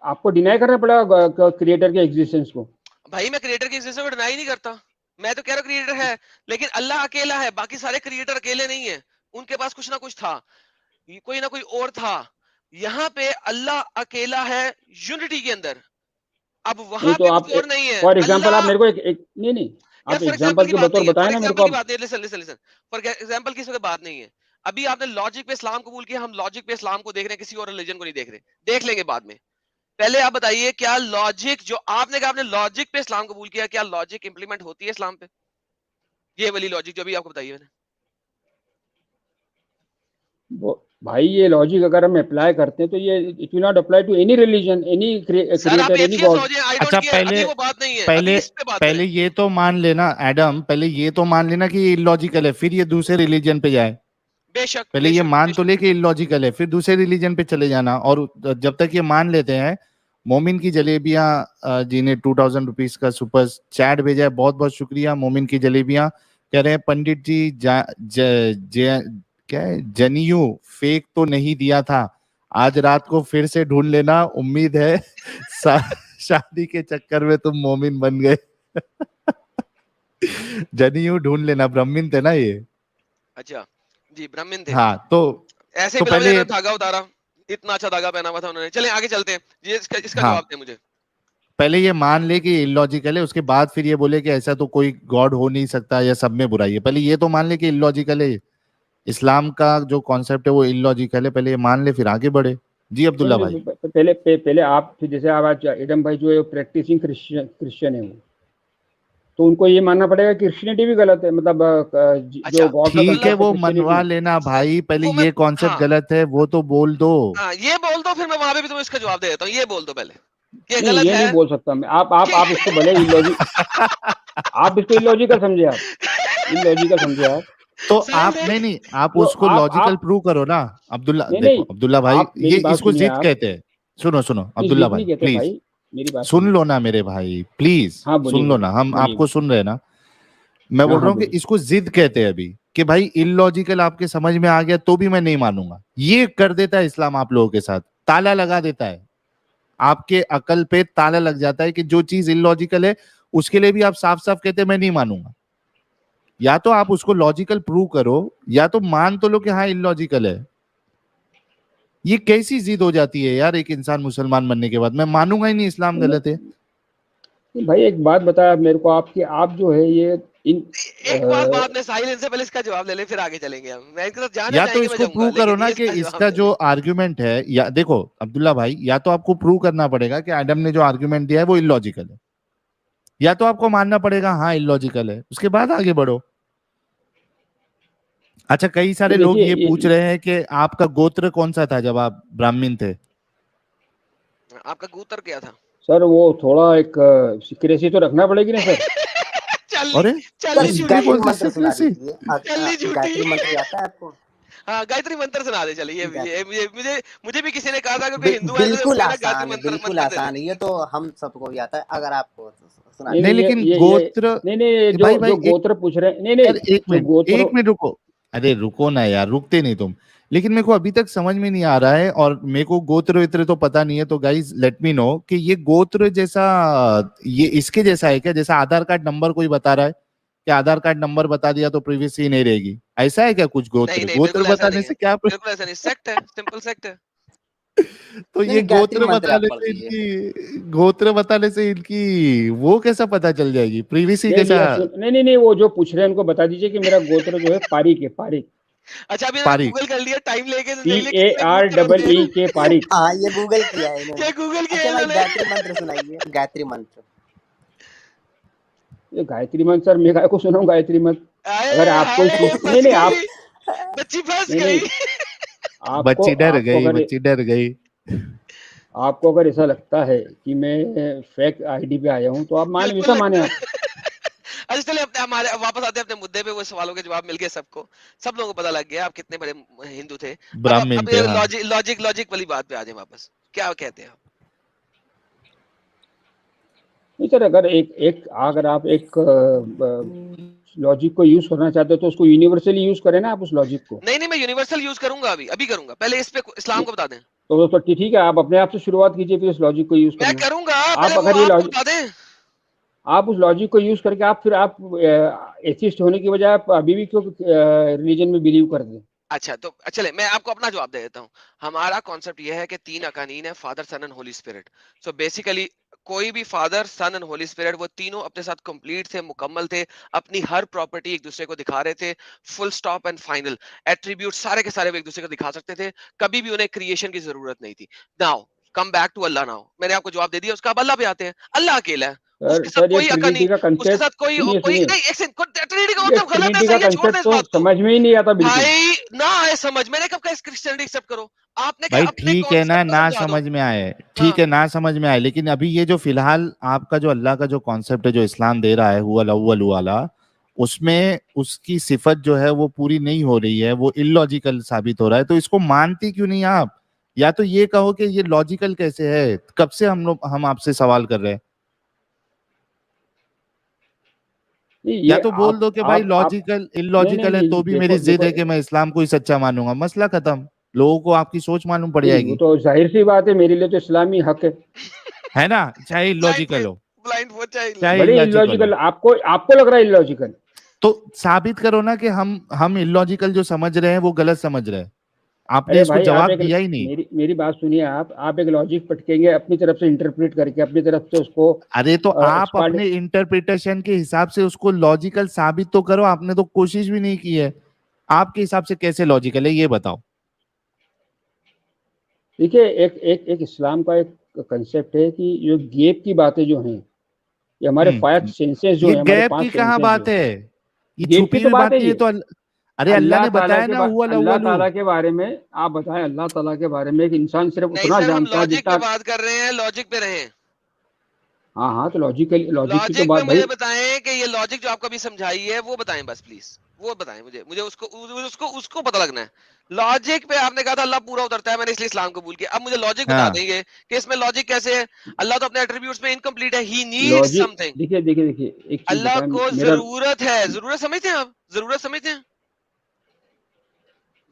आपको डिनाई करना पड़ेगा क्रिएटर के एग्जिस्टेंस को। भाई मैं क्रिएटर की एग्जिस्टेंस को डिनाई नहीं करता, मैं तो कह रहा हूँ क्रिएटर है, लेकिन अल्लाह अकेला है, बाकी सारे क्रिएटर अकेले नहीं है। उनके पास कुछ ना कुछ था, कोई ना कोई और था। यहाँ पे अल्लाह अकेला है यूनिटी के अंदर। अब वहां पे कुछ और नहीं है। फॉर एग्जाम्पल आप मेरे को नहीं आप एग्जाम्पल के बतौर बताए ना मेरे को। लिसन फॉर एग्जाम्पल की इसमें बात नहीं है। अभी आपने लॉजिक पे इस्लाम कबूल किया, हम लॉजिक पे इस्लाम को देख रहे हैं, किसी और रिलीजन को नहीं देख रहे, देख लेंगे बाद में। पहले आप बताइए, क्या लॉजिक जो आपने कहा आपने लॉजिक पे इस्लाम कबूल किया, क्या लॉजिक इंप्लीमेंट होती है इस्लाम पे? ये वाली लॉजिक जो भी आपको बताइए मैंने। भाई ये लॉजिक अगर हम अप्लाई करते हैं तो ये it will not apply to any religion, any creator, any God. अच्छा पहले ये तो मान लेना एडम, पहले ये तो मान लेना कि इलॉजिकल है, फिर ये दूसरे रिलीजन पे जाए। बेशक पहले ये मान तो ले कि इलॉजिकल है, फिर दूसरे रिलीजन पे चले जाना। और जब तक ये मान लेते हैं, मोमिन की जलेबियां जी ने 2000 रुपीज का सुपर चैट भेजा है, बहुत बहुत शुक्रिया। मोमिन की जलेबियां कह रहे हैं पंडित जी क्या है, जनियू फेक तो नहीं दिया था, आज रात को फिर से ढूंढ लेना, उम्मीद है शादी के चक्कर में तुम मोमिन बन गए। जनियू ढूंढ लेना, ब्राह्मण थे ना ये? अच्छा जी, ब्राह्मण थे। हाँ, तो ऐसे पहले धागा उतारा, इतना अच्छा धागा पहना हुआ था उन्होंने। चलें आगे चलते हैं, ये इसका जवाब दें मुझे। पहले ये मान ले कि इलॉजिकल है, उसके बाद फिर ये बोले कि ऐसा तो कोई गॉड हो नहीं सकता या सब में बुराई है। पहले ये तो मान ले कि इलॉजिकल है, इस्लाम का जो कॉन्सेप्ट है वो इलॉजिकल है, पहले ये मान ले फिर आगे बढ़े। जी अब्दुल्ला भाई। पहले आप, फिर जैसे आप एडम भाई जो है प्रैक्टिसिंग क्रिश्चियन है, वो तो उनको ये मानना पड़ेगा कि क्रिश्चियनिटी भी गलत है, मतलब जो गॉड का ठीक है वो मनवा लेना भाई, पहले ये कॉन्सेप्ट गलत है वो तो बोल दो। ये बोल दो, फिर मैं वहां पे भी तुम्हें इसका जवाब दे देता हूँ। ये बोल दो पहले, ये गलत है। नहीं बोल सकता मैं। आप इसको भले आप इसको इलॉजिकल समझे, आप इलॉजिकल समझे आप, तो आप नहीं आप उसको लॉजिकल प्रूव करो ना अब्दुल्ला। देखो अब्दुल्ला भाई, ये इसको जिद कहते हैं। सुनो अब्दुल्ला भाई प्लीज मेरी बात सुन लो ना मेरे भाई, प्लीज सुन लो ना, हम आपको सुन रहे हैं ना। मैं बोल रहा हूँ कि इसको जिद कहते हैं अभी, कि भाई इलॉजिकल आपके समझ में आ गया तो भी मैं नहीं मानूंगा। ये कर देता है इस्लाम आप लोगों के साथ, ताला लगा देता है, आपके अकल पे ताला लग जाता है कि जो चीज इलॉजिकल है उसके लिए भी आप साफ साफ कहते हैं मैं नहीं मानूंगा। या तो आप उसको लॉजिकल प्रूव करो, या तो मान तो लो कि हाँ इलॉजिकल है। ये कैसी जिद हो जाती है यार एक इंसान मुसलमान बनने के बाद? मैं मानूंगा ही नहीं इस्लाम गलत है। भाई एक बात बताया मेरे को आपकी, आप जो है ये एक बार बाद में साहिल, इनसे पहले इसका जवाब ले ले, फिर आगे चलेंगे हम। मैं इनके साथ जाना या तो चाहेंगे, मैं इसको जाऊंगा, प्रूव करो लेकिन ना ये कि इसका इसका जवाब जो आर्गुमेंट है, या देखो अब्दुल्ला भाई, या तो आपको प्रूव करना पड़ेगा कि एडम ने जो आर्गुमेंट दिया है वो इलॉजिकल है, या तो आपको मानना पड़ेगा हाँ इलॉजिकल है, उसके बाद आगे बढ़ो। अच्छा, कई सारे लोग ये पूछ रहे हैं कि आपका गोत्र कौन सा था जब आप ब्राह्मण थे? आपका गोत्र क्या था? सर वो थोड़ा एक सीक्रेसी तो रखना पड़ेगी ना सर। अरे गायत्री मंत्र सुना सीक्रेसी? दीजिए। गायत्री मंत्र आता है आपको? हाँ, गायत्री मंत्र सुना दे चलिए। मुझे भी किसी ने कहा था कि हिंदू है तो बिल्कुल गायत्री आसान है, मंत्र बिल्कुल आसान है, ये तो हम सबको भी आता है। अगर आपको सुना नहीं, लेकिन गोत्र, नहीं जो गोत्र पूछ रहे हैं, नहीं एक मिनट रुको। अरे रुको ना यार, रुकते नहीं तुम। लेकिन मेरे को अभी तक समझ में नहीं आ रहा है, और मेरे को गोत्र वित्र तो पता नहीं है, तो गाइज लेट मी नो कि ये गोत्र जैसा, ये इसके जैसा है क्या? जैसा आधार कार्ड नंबर कोई बता रहा है कि आधार कार्ड नंबर बता दिया तो प्रिवेसी नहीं रहेगी, ऐसा है क्या कुछ गोत्र? नहीं, गोत्र बताने से क्या बिल्कुल ऐसा नहीं, सेक्ट है, सिंपल सेक्ट है। तो ये गोत्र बताने से इनकी वो कैसा पता चल जाएगी, प्रिवेसी कैसा? नहीं वो जो पूछ रहे हैं उनको बता दीजिए कि मेरा गोत्र जो है पारिक है, पारिक। अच्छा, अभी गूगल कर लिया, टाइम लेके PAREEK पारिक। हाँ, ये गूगल किया है इन्होंने। ये गूगल किया है इन्होंने। गायत्री मंत्र सुनाइए, गायत्री मंत्र। ये गायत्री मंत्र सर मैं को सुनाऊं गायत्री मंत्र? अगर आपको नहीं आप बच्ची फंस गई, बच्ची डर गई। आपको अगर ऐसा लगता है कि मैं फेक आईडी पे आया हूँ तो आप मान वैसा माने आप। अच्छा चलिए, हमारे वापस आते हैं अपने मुद्दे पे। वो सवालों के जवाब मिल गए सबको, सब लोगों को पता लग गया आप कितने बड़े हिंदू थे, ब्राह्मण थे। लॉजिक वाली बात पे आ जाए वापस। क्या कहते हैं आप? नहीं सर, अगर आप एक लॉजिक को यूज करना चाहते हो तो उसको यूनिवर्सली यूज करें ना आप उस लॉजिक को। नहीं, मैं यूनिवर्सल यूज करूंगा, अभी करूंगा। पहले इस पे इस्लाम को बता दें। तो ठीक है, आप अपने आप से शुरुआत कीजिए, फिर उस लॉजिक को यूज मैं करूंगा। आप अगर ये लॉजिक बता दें, आप उस लॉजिक को यूज करके आप एथिस्ट होने की बजाय आप अभी भी क्यों रिलीजन में बिलीव करते हैं? अच्छा, तो चले मैं आपको अपना जवाब दे देता हूँ। हमारा कॉन्सेप्ट ये है कि 3 अकानीन है, Father, Son and Holy Spirit. So basically कोई भी Father, Son and Holy Spirit, वो तीनों अपने साथ कंप्लीट थे, मुकम्मल थे, अपनी हर प्रॉपर्टी एक दूसरे को दिखा रहे थे, full stop and final. Attribute सारे के सारे वो एक दूसरे को दिखा सकते थे, कभी भी उन्हें क्रिएशन की जरूरत नहीं थी। Now come back to Allah. Now मैंने आपको जवाब दे दिया, उसका अब अल्लाह पे आते हैं। अल्लाह अकेला है, उसके साथ कोई अकानी, उसके साथ कोई नहीं, एक सेकंड, ट्रिनिटी का मतलब गलत है, सही है, छोड़ दे इस बात को। समझ में ही नहीं आता बिल्कुल भाई ना आए समझ, मैंने कब कहा क्रिश्चियनिटी एक्सेप्ट करो? आपने भाई ठीक है ना समझ में आए, ठीक है ना समझ में आए, लेकिन अभी ये जो फिलहाल आपका जो अल्लाह का जो कॉन्सेप्ट है, जो इस्लाम दे रहा है, हुवल अव्वल वाला, उसमें उसकी सिफत जो है वो पूरी नहीं हो रही है, वो इलॉजिकल साबित हो रहा है। तो इसको मानती क्यों नहीं आप? या तो ये कहो कि ये लॉजिकल कैसे है, कब से हम आपसे सवाल कर रहे हैं, या तो बोल दो कि भाई लॉजिकल इलॉजिकल है तो भी मेरी जिद है कि मैं इस्लाम को ही सच्चा मानूंगा, मसला खत्म। लोगों को आपकी सोच मालूम पड़ जाएगी। तो जाहिर सी बात है, मेरे लिए तो इस्लामी हक है ना, चाहे इलॉजिकल हो, ब्लाइंड वो चाहे इलॉजिकल। आपको लग रहा है इलॉजिकल, तो साबित करो ना कि हम इलॉजिकल जो समझ रहे हैं वो गलत समझ रहे हैं। आपने इसको जवाब दिया ही नहीं। मेरी बात सुनिए, आप एक लॉजिक पटकेंगे अपनी तरफ से इंटरप्रेट करके, अपनी तरफ से उसको। अरे तो आप अपने इंटरप्रिटेशन के हिसाब से उसको लॉजिकल साबित तो करो। आपने तो कोशिश भी नहीं की है। आपके हिसाब से कैसे लॉजिकल है ये बताओ। देखिए, एक इस्लाम का एक कंसेप्ट है कि जो गैप की बातें जो हैं, ये हमारे 5 सेंसेस जो है, गैप की कहाँ बात है? ये छुपी हुई बात है। ये तो अरे अल्लाह ने बताया ना, अल्लाह ताला के बारे में आप बताएं। अल्लाह ताला के बारे में एक इंसान सिर्फ उतना जानता है जितना। बात कर रहे हैं, लॉजिक पे रहे। हाँ, तो लॉजिक की तो बात मुझे बताएं कि ये लॉजिक जो आपको अभी समझाई है वो बताएं बस प्लीज, वो बताएं मुझे उसको पता लगना है। लॉजिक पे आपने कहा था अल्लाह पूरा उतरता है, मैंने इसलिए इस्लाम कबूल किया। अब मुझे लॉजिक बता देंगे कि इसमें लॉजिक कैसे है? अल्लाह तो अपने एट्रीब्यूट्स में इनकम्प्लीट है, ही नीड्स समथिंग। देखिए अल्लाह को जरूरत है। जरूरत समझते हैं आप? जरूरत समझते हैं?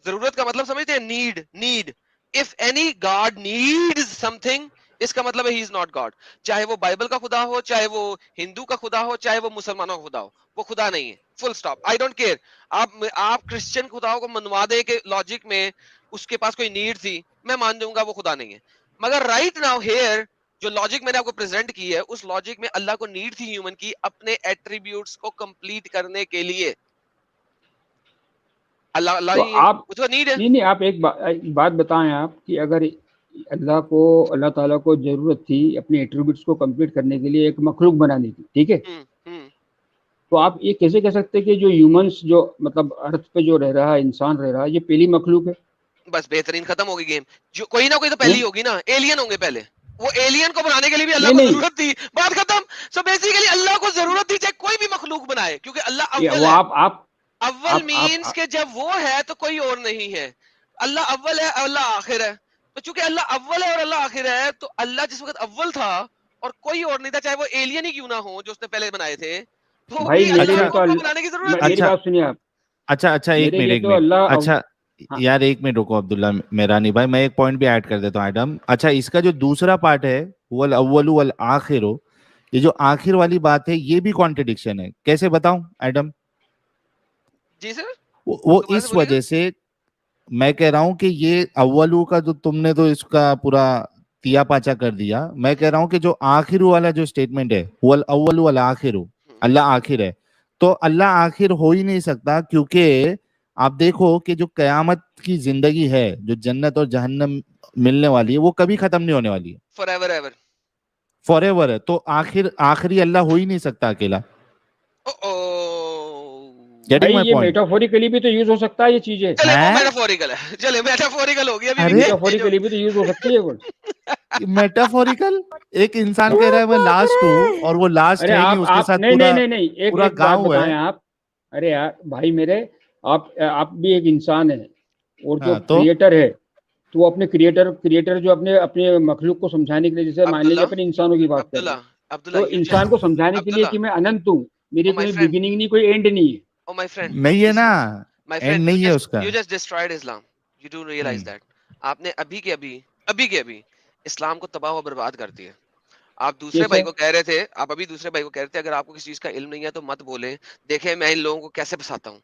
जरूरत का मतलब समझते हैं? Need. If any God needs something, इसका मतलब है ही इज नॉट गॉड। चाहे वो बाइबल का खुदा हो, चाहे वो हिंदू का खुदा हो, चाहे वो मुसलमानों का खुदा हो, वो खुदा नहीं है। Full stop. I don't care. आप क्रिश्चियन खुदाओं को मनवा दे के लॉजिक में उसके पास कोई नीड थी, मैं मान जाऊंगा वो खुदा नहीं है। मगर राइट नाउ हियर जो लॉजिक मैंने आपको प्रेजेंट की है, उस लॉजिक में अल्लाह को नीड थी ह्यूमन की अपने एट्रीब्यूट्स को कंप्लीट करने के लिए। अल्लाह तो ही आप उसको नीड है। नहीं आप एक बात बताएं आप कि अगर अल्लाह ताला को जरूरत थी अपने एट्रीब्यूट्स को कंप्लीट करने के लिए एक मखलूक बनाने की, ठीक है, तो आप ये कैसे कह सकते हैं कि जो ह्यूमंस जो मतलब अर्थ पे जो रह रहा है, इंसान रह रहा है, ये पहली मखलूक है? बस बेहतरीन, खत्म होगी गेम। जो कोई ना कोई तो पहली होगी ना, एलियन होंगे पहले। वो एलियन को बनाने के लिए भी अल्लाह को जरूरत थी, बात खत्म। सो बेसिकली अल्लाह को जरूरत थी चाहे कोई भी मखलूक बनाए, क्योंकि अल्लाह अव्वल है। अव्वल मीन्स के जब वो है तो कोई और नहीं है। अल्लाह अव्वल है, अल्लाह आखिर है। तो चूंकि अल्लाह अव्वल है और अल्लाह आखिर है, तो अल्लाह जिस वक्त अव्वल था और कोई और नहीं था, चाहे वो एलियन ही क्यों ना हो जो उसने पहले बनाए थे, तो भाई अल्लाह को बनाने की जरूरत मेरी बात सुनिए आप। अच्छा एक मिनट अच्छा यार एक मिनट रुको अब्दुल्ला मेरानी भाई, मैं एक पॉइंट भी ऐड कर देता हूँ एडम। अच्छा, इसका जो दूसरा पार्ट है वल अव्वलु वल आखिरु, ये जो आखिर वाली बात है ये भी कॉन्ट्रडिक्शन है, कैसे बताऊं एडम? जी सर, वो इस वजह से मैं कह रहा हूं कि ये अव्वलु का जो तुमने तो इसका पूरा तिया पाचा कर दिया। मैं कह रहा हूं कि जो आखिरु वाला जो स्टेटमेंट है वल अव्वलु वल आखिरु, अल्लाह आखिर है, तो अल्लाह आखिर हो ही नहीं सकता, क्योंकि आप देखो कि जो कयामत की जिंदगी है, जो जन्नत और जहन्नम मिलने वाली है, वो कभी खत्म नहीं होने वाली है, फॉरएवर है। तो आखिरी अल्लाह हो ही नहीं सकता अकेला। भाई ये मेटाफोरिकली भी तो यूज हो सकता है ये चीजें। मेटाफोरिकल है, चले मेटाफोरिकल हो गया। मेटाफोरिकली भी तो यूज हो सकती है वो। मेटाफोरिकल एक इंसान कह रहा है मैं लास्ट हूँ और वो लास्ट है नहीं, उसके साथ नहीं एक बात बताएं आप। अरे यार भाई मेरे, आप भी एक इंसान है और जो क्रिएटर है, तो वो अपने क्रिएटर जो अपने मखलूक को समझाने के लिए, जैसे मान लीजिए अपने इंसानों की बात करें, तो इंसान को समझाने के लिए कि मैं अनंत हूँ, मेरी कोई बिगिनिंग नहीं, कोई एंड नहीं है। Oh my friend, नहीं है ना, एंड नहीं है उसका। You just destroyed Islam. You do realize that? आपने अभी के अभी इस्लाम को तबाह और बर्बाद कर दिया। आप दूसरे भाई को कह रहे थे, अगर आपको किसी चीज का इल्म नहीं है तो मत बोले। देखें मैं इन लोगों को कैसे फंसाता हूँ।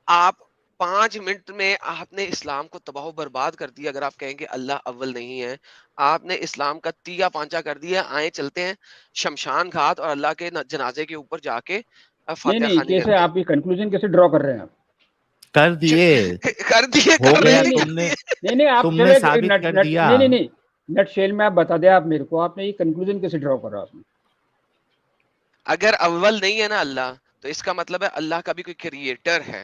आप 5 मिनट में आपने इस्लाम को तबाह और बर्बाद कर दिया। अगर आप कहेंगे अल्लाह अव्वल नहीं है, आपने इस्लाम का तिया पांचा कर दिया। आए चलते हैं शमशान घाट और अल्लाह के जनाजे के ऊपर जाके नहीं कैसे आप ये कंक्लूजन कैसे ड्रॉ कर रहे हैं? आप कर दिए नहीं आप तुमने साबित कर दिया। नहीं नटशेल में आप बता दें आप मेरे को, आपने ये कंक्लूजन कैसे ड्रॉ करा आपने? अगर अव्वल नहीं है ना अल्लाह, तो इसका मतलब है अल्लाह का भी कोई क्रिएटर है,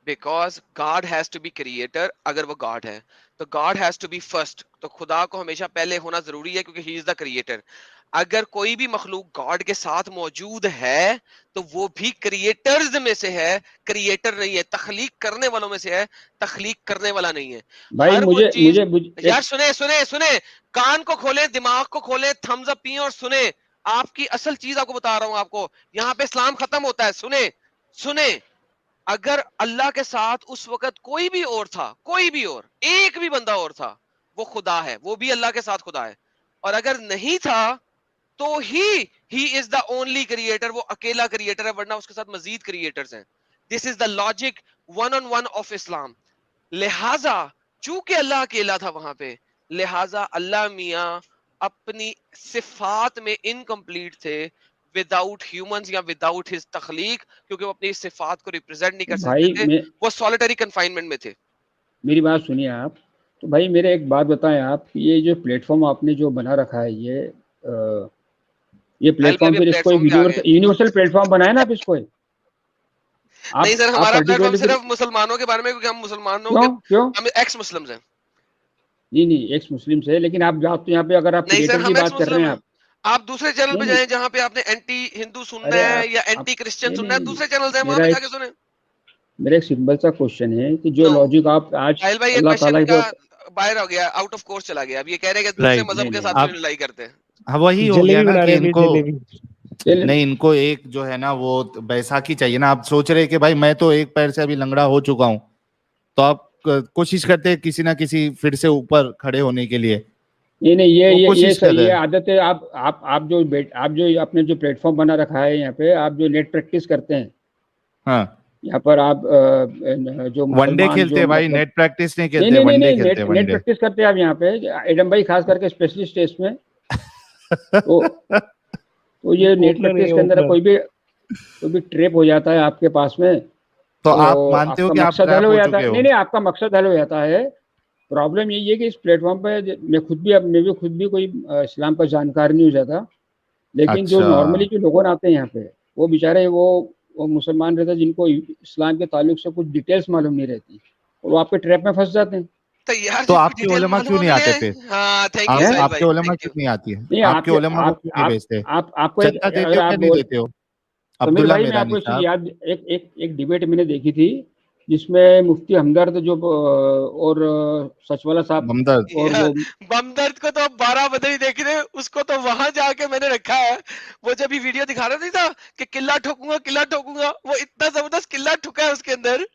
because God has to be creator. अगर वो गॉड है तो God has to be first, तो खुदा को हमेशा पहले होना जरूरी है क्योंकि ही इज द क्रिएटर। अगर कोई भी मखलूक गॉड के साथ मौजूद है तो वो भी क्रिएटर्स में से है, क्रिएटर नहीं है। तख्लीक करने वालों में से है, तख्लीक करने वाला नहीं है। भाई मुझे यार सुने, कान को खोले, दिमाग को खोले, थम्स अप पिए और सुने। आपकी असल चीज आपको बता रहा हूं। आपको यहाँ पे इस्लाम खत्म होता है। सुने अगर अल्लाह के साथ उस वक्त कोई भी और था, कोई भी और एक भी बंदा और था, वो खुदा है, वो भी अल्लाह के साथ खुदा है। और अगर नहीं था तो he is the only creator, वो अकेला क्रिएटर है, वरना उसके साथ मजीद क्रिएटर्स हैं। This is the logic one on one of Islam. लिहाजा चूंकि अल्लाह अकेला था वहां पे, लिहाजा अल्लाह मियां अपनी सिफात में इनकम्प्लीट थे विदाउट ह्यूमंस या विदाउट हिज तख्लीक, क्योंकि वो अपनी सिफात को रिप्रेजेंट नहीं कर सकते थे। वो सॉलिटरी कन्फाइनमेंट में थे। मेरी बात सुनिए आप। तो भाई मेरे एक बात बताएं आप, ये जो प्लेटफॉर्म आपने जो बना रखा है, ये प्लेटफॉर्म फिर इसको यूनिवर्सल प्लेटफॉर्म बनाया ना आप इसको? नहीं सर, हमारा प्लेटफॉर्म सिर्फ मुसलमानों के बारे में, क्योंकि हम मुसलमानों क्यों हम एक्स मुस्लिम्स हैं। नहीं एक्स मुस्लिम्स है, लेकिन आप यहाँ पे अगर आप क्रिएटर की बात कर रहे हैं, आप दूसरे चैनल पे जाएं जहाँ पे आपने एंटी हिंदू सुनना है या एंटी क्रिश्चियन सुनना है, दूसरे चैनल से वहां पे जाके सुने। मेरा एक सिंपल सा क्वेश्चन है कि जो लॉजिक आप आज अल्लाह ताला का बाहर हो गया, आउट ऑफ कोर्स चला गया। अब ये कह रहे हैं कि दूसरे मजहब के साथ लड़ाई करते हैं। हाँ वही हो गया ना कि इनको नहीं, इनको एक जो है ना वो बैसाखी चाहिए ना। आप सोच रहे कि भाई मैं तो एक पैर से अभी लंगड़ा हो चुका हूँ, तो आप कोशिश करते हैं किसी ना किसी फिर से ऊपर खड़े होने के लिए। नहीं ये आदत है। आप जो आपने जो प्लेटफॉर्म बना रखा है यहाँ पे, आप जो नेट प्रैक्टिस करते हैं, हाँ, यहाँ पर आप जो वनडे मुसलमान खेलते जो भाई, मतलब नेट प्रैक्टिस नहीं नहीं खेलते, नहीं नहीं वनडे नहीं खेलते, नेट वनडे। प्रैक्टिस करते हैं आप यहाँ पे, एडम भाई खास करके स्पेशलिस्ट है इसमें। तो ये नेट प्रैक्टिस के अंदर कोई भी ट्रैप हो जाता है आपके पास में, तो आप मानते हो आपका कि आप मकसद हल ट्रैप हो हो जाता चुके है। हो? नहीं नहीं, आपका मकसद हल हो जाता है। प्रॉब्लम यही है कि इस प्लेटफॉर्म पे मैं भी खुद भी कोई इस्लाम पर जानकार नहीं हो जाता, लेकिन जो अच्छा, नॉर्मली जो लोग आते हैं यहाँ पे, वो बेचारे वो मुसलमान रहते हैं जिनको इस्लाम के ताल्लुक से कुछ डिटेल्स मालूम नहीं रहती, और वो आपके ट्रैप में फंस जाते हैं। तो यार तो जिनको आपके डिटेल उलेमा क्यों मालूम नहीं नहीं आते है, फिर? हाँ थैंक यू हैं? साहिल आपके भाई, उलेमा थैंक क्यों यू। नहीं आती है? नहीं आपके उलेमा को क्यों नहीं भेजते? आपको चंदा देते अगर हो क्या आप नहीं देते हो? समीर अब्दुल्ला भाई, मैं मेरानी आपको एक चीज साहब, याद, एक डिबेट मैंने देखी थी जिसमें मुफ्ती हमदर्द जो और सचवाला साहब हमदर्द। और यार वो बमदर्द को तो 12 बंदे ही देख रहे, उसको तो वहां जाके मैंने रखा है। वो जब भी वीडियो दिखा रहा नहीं था कि किला ठोकूंगा, वो इतना जबरदस्त किला ठुका है उसके अंदर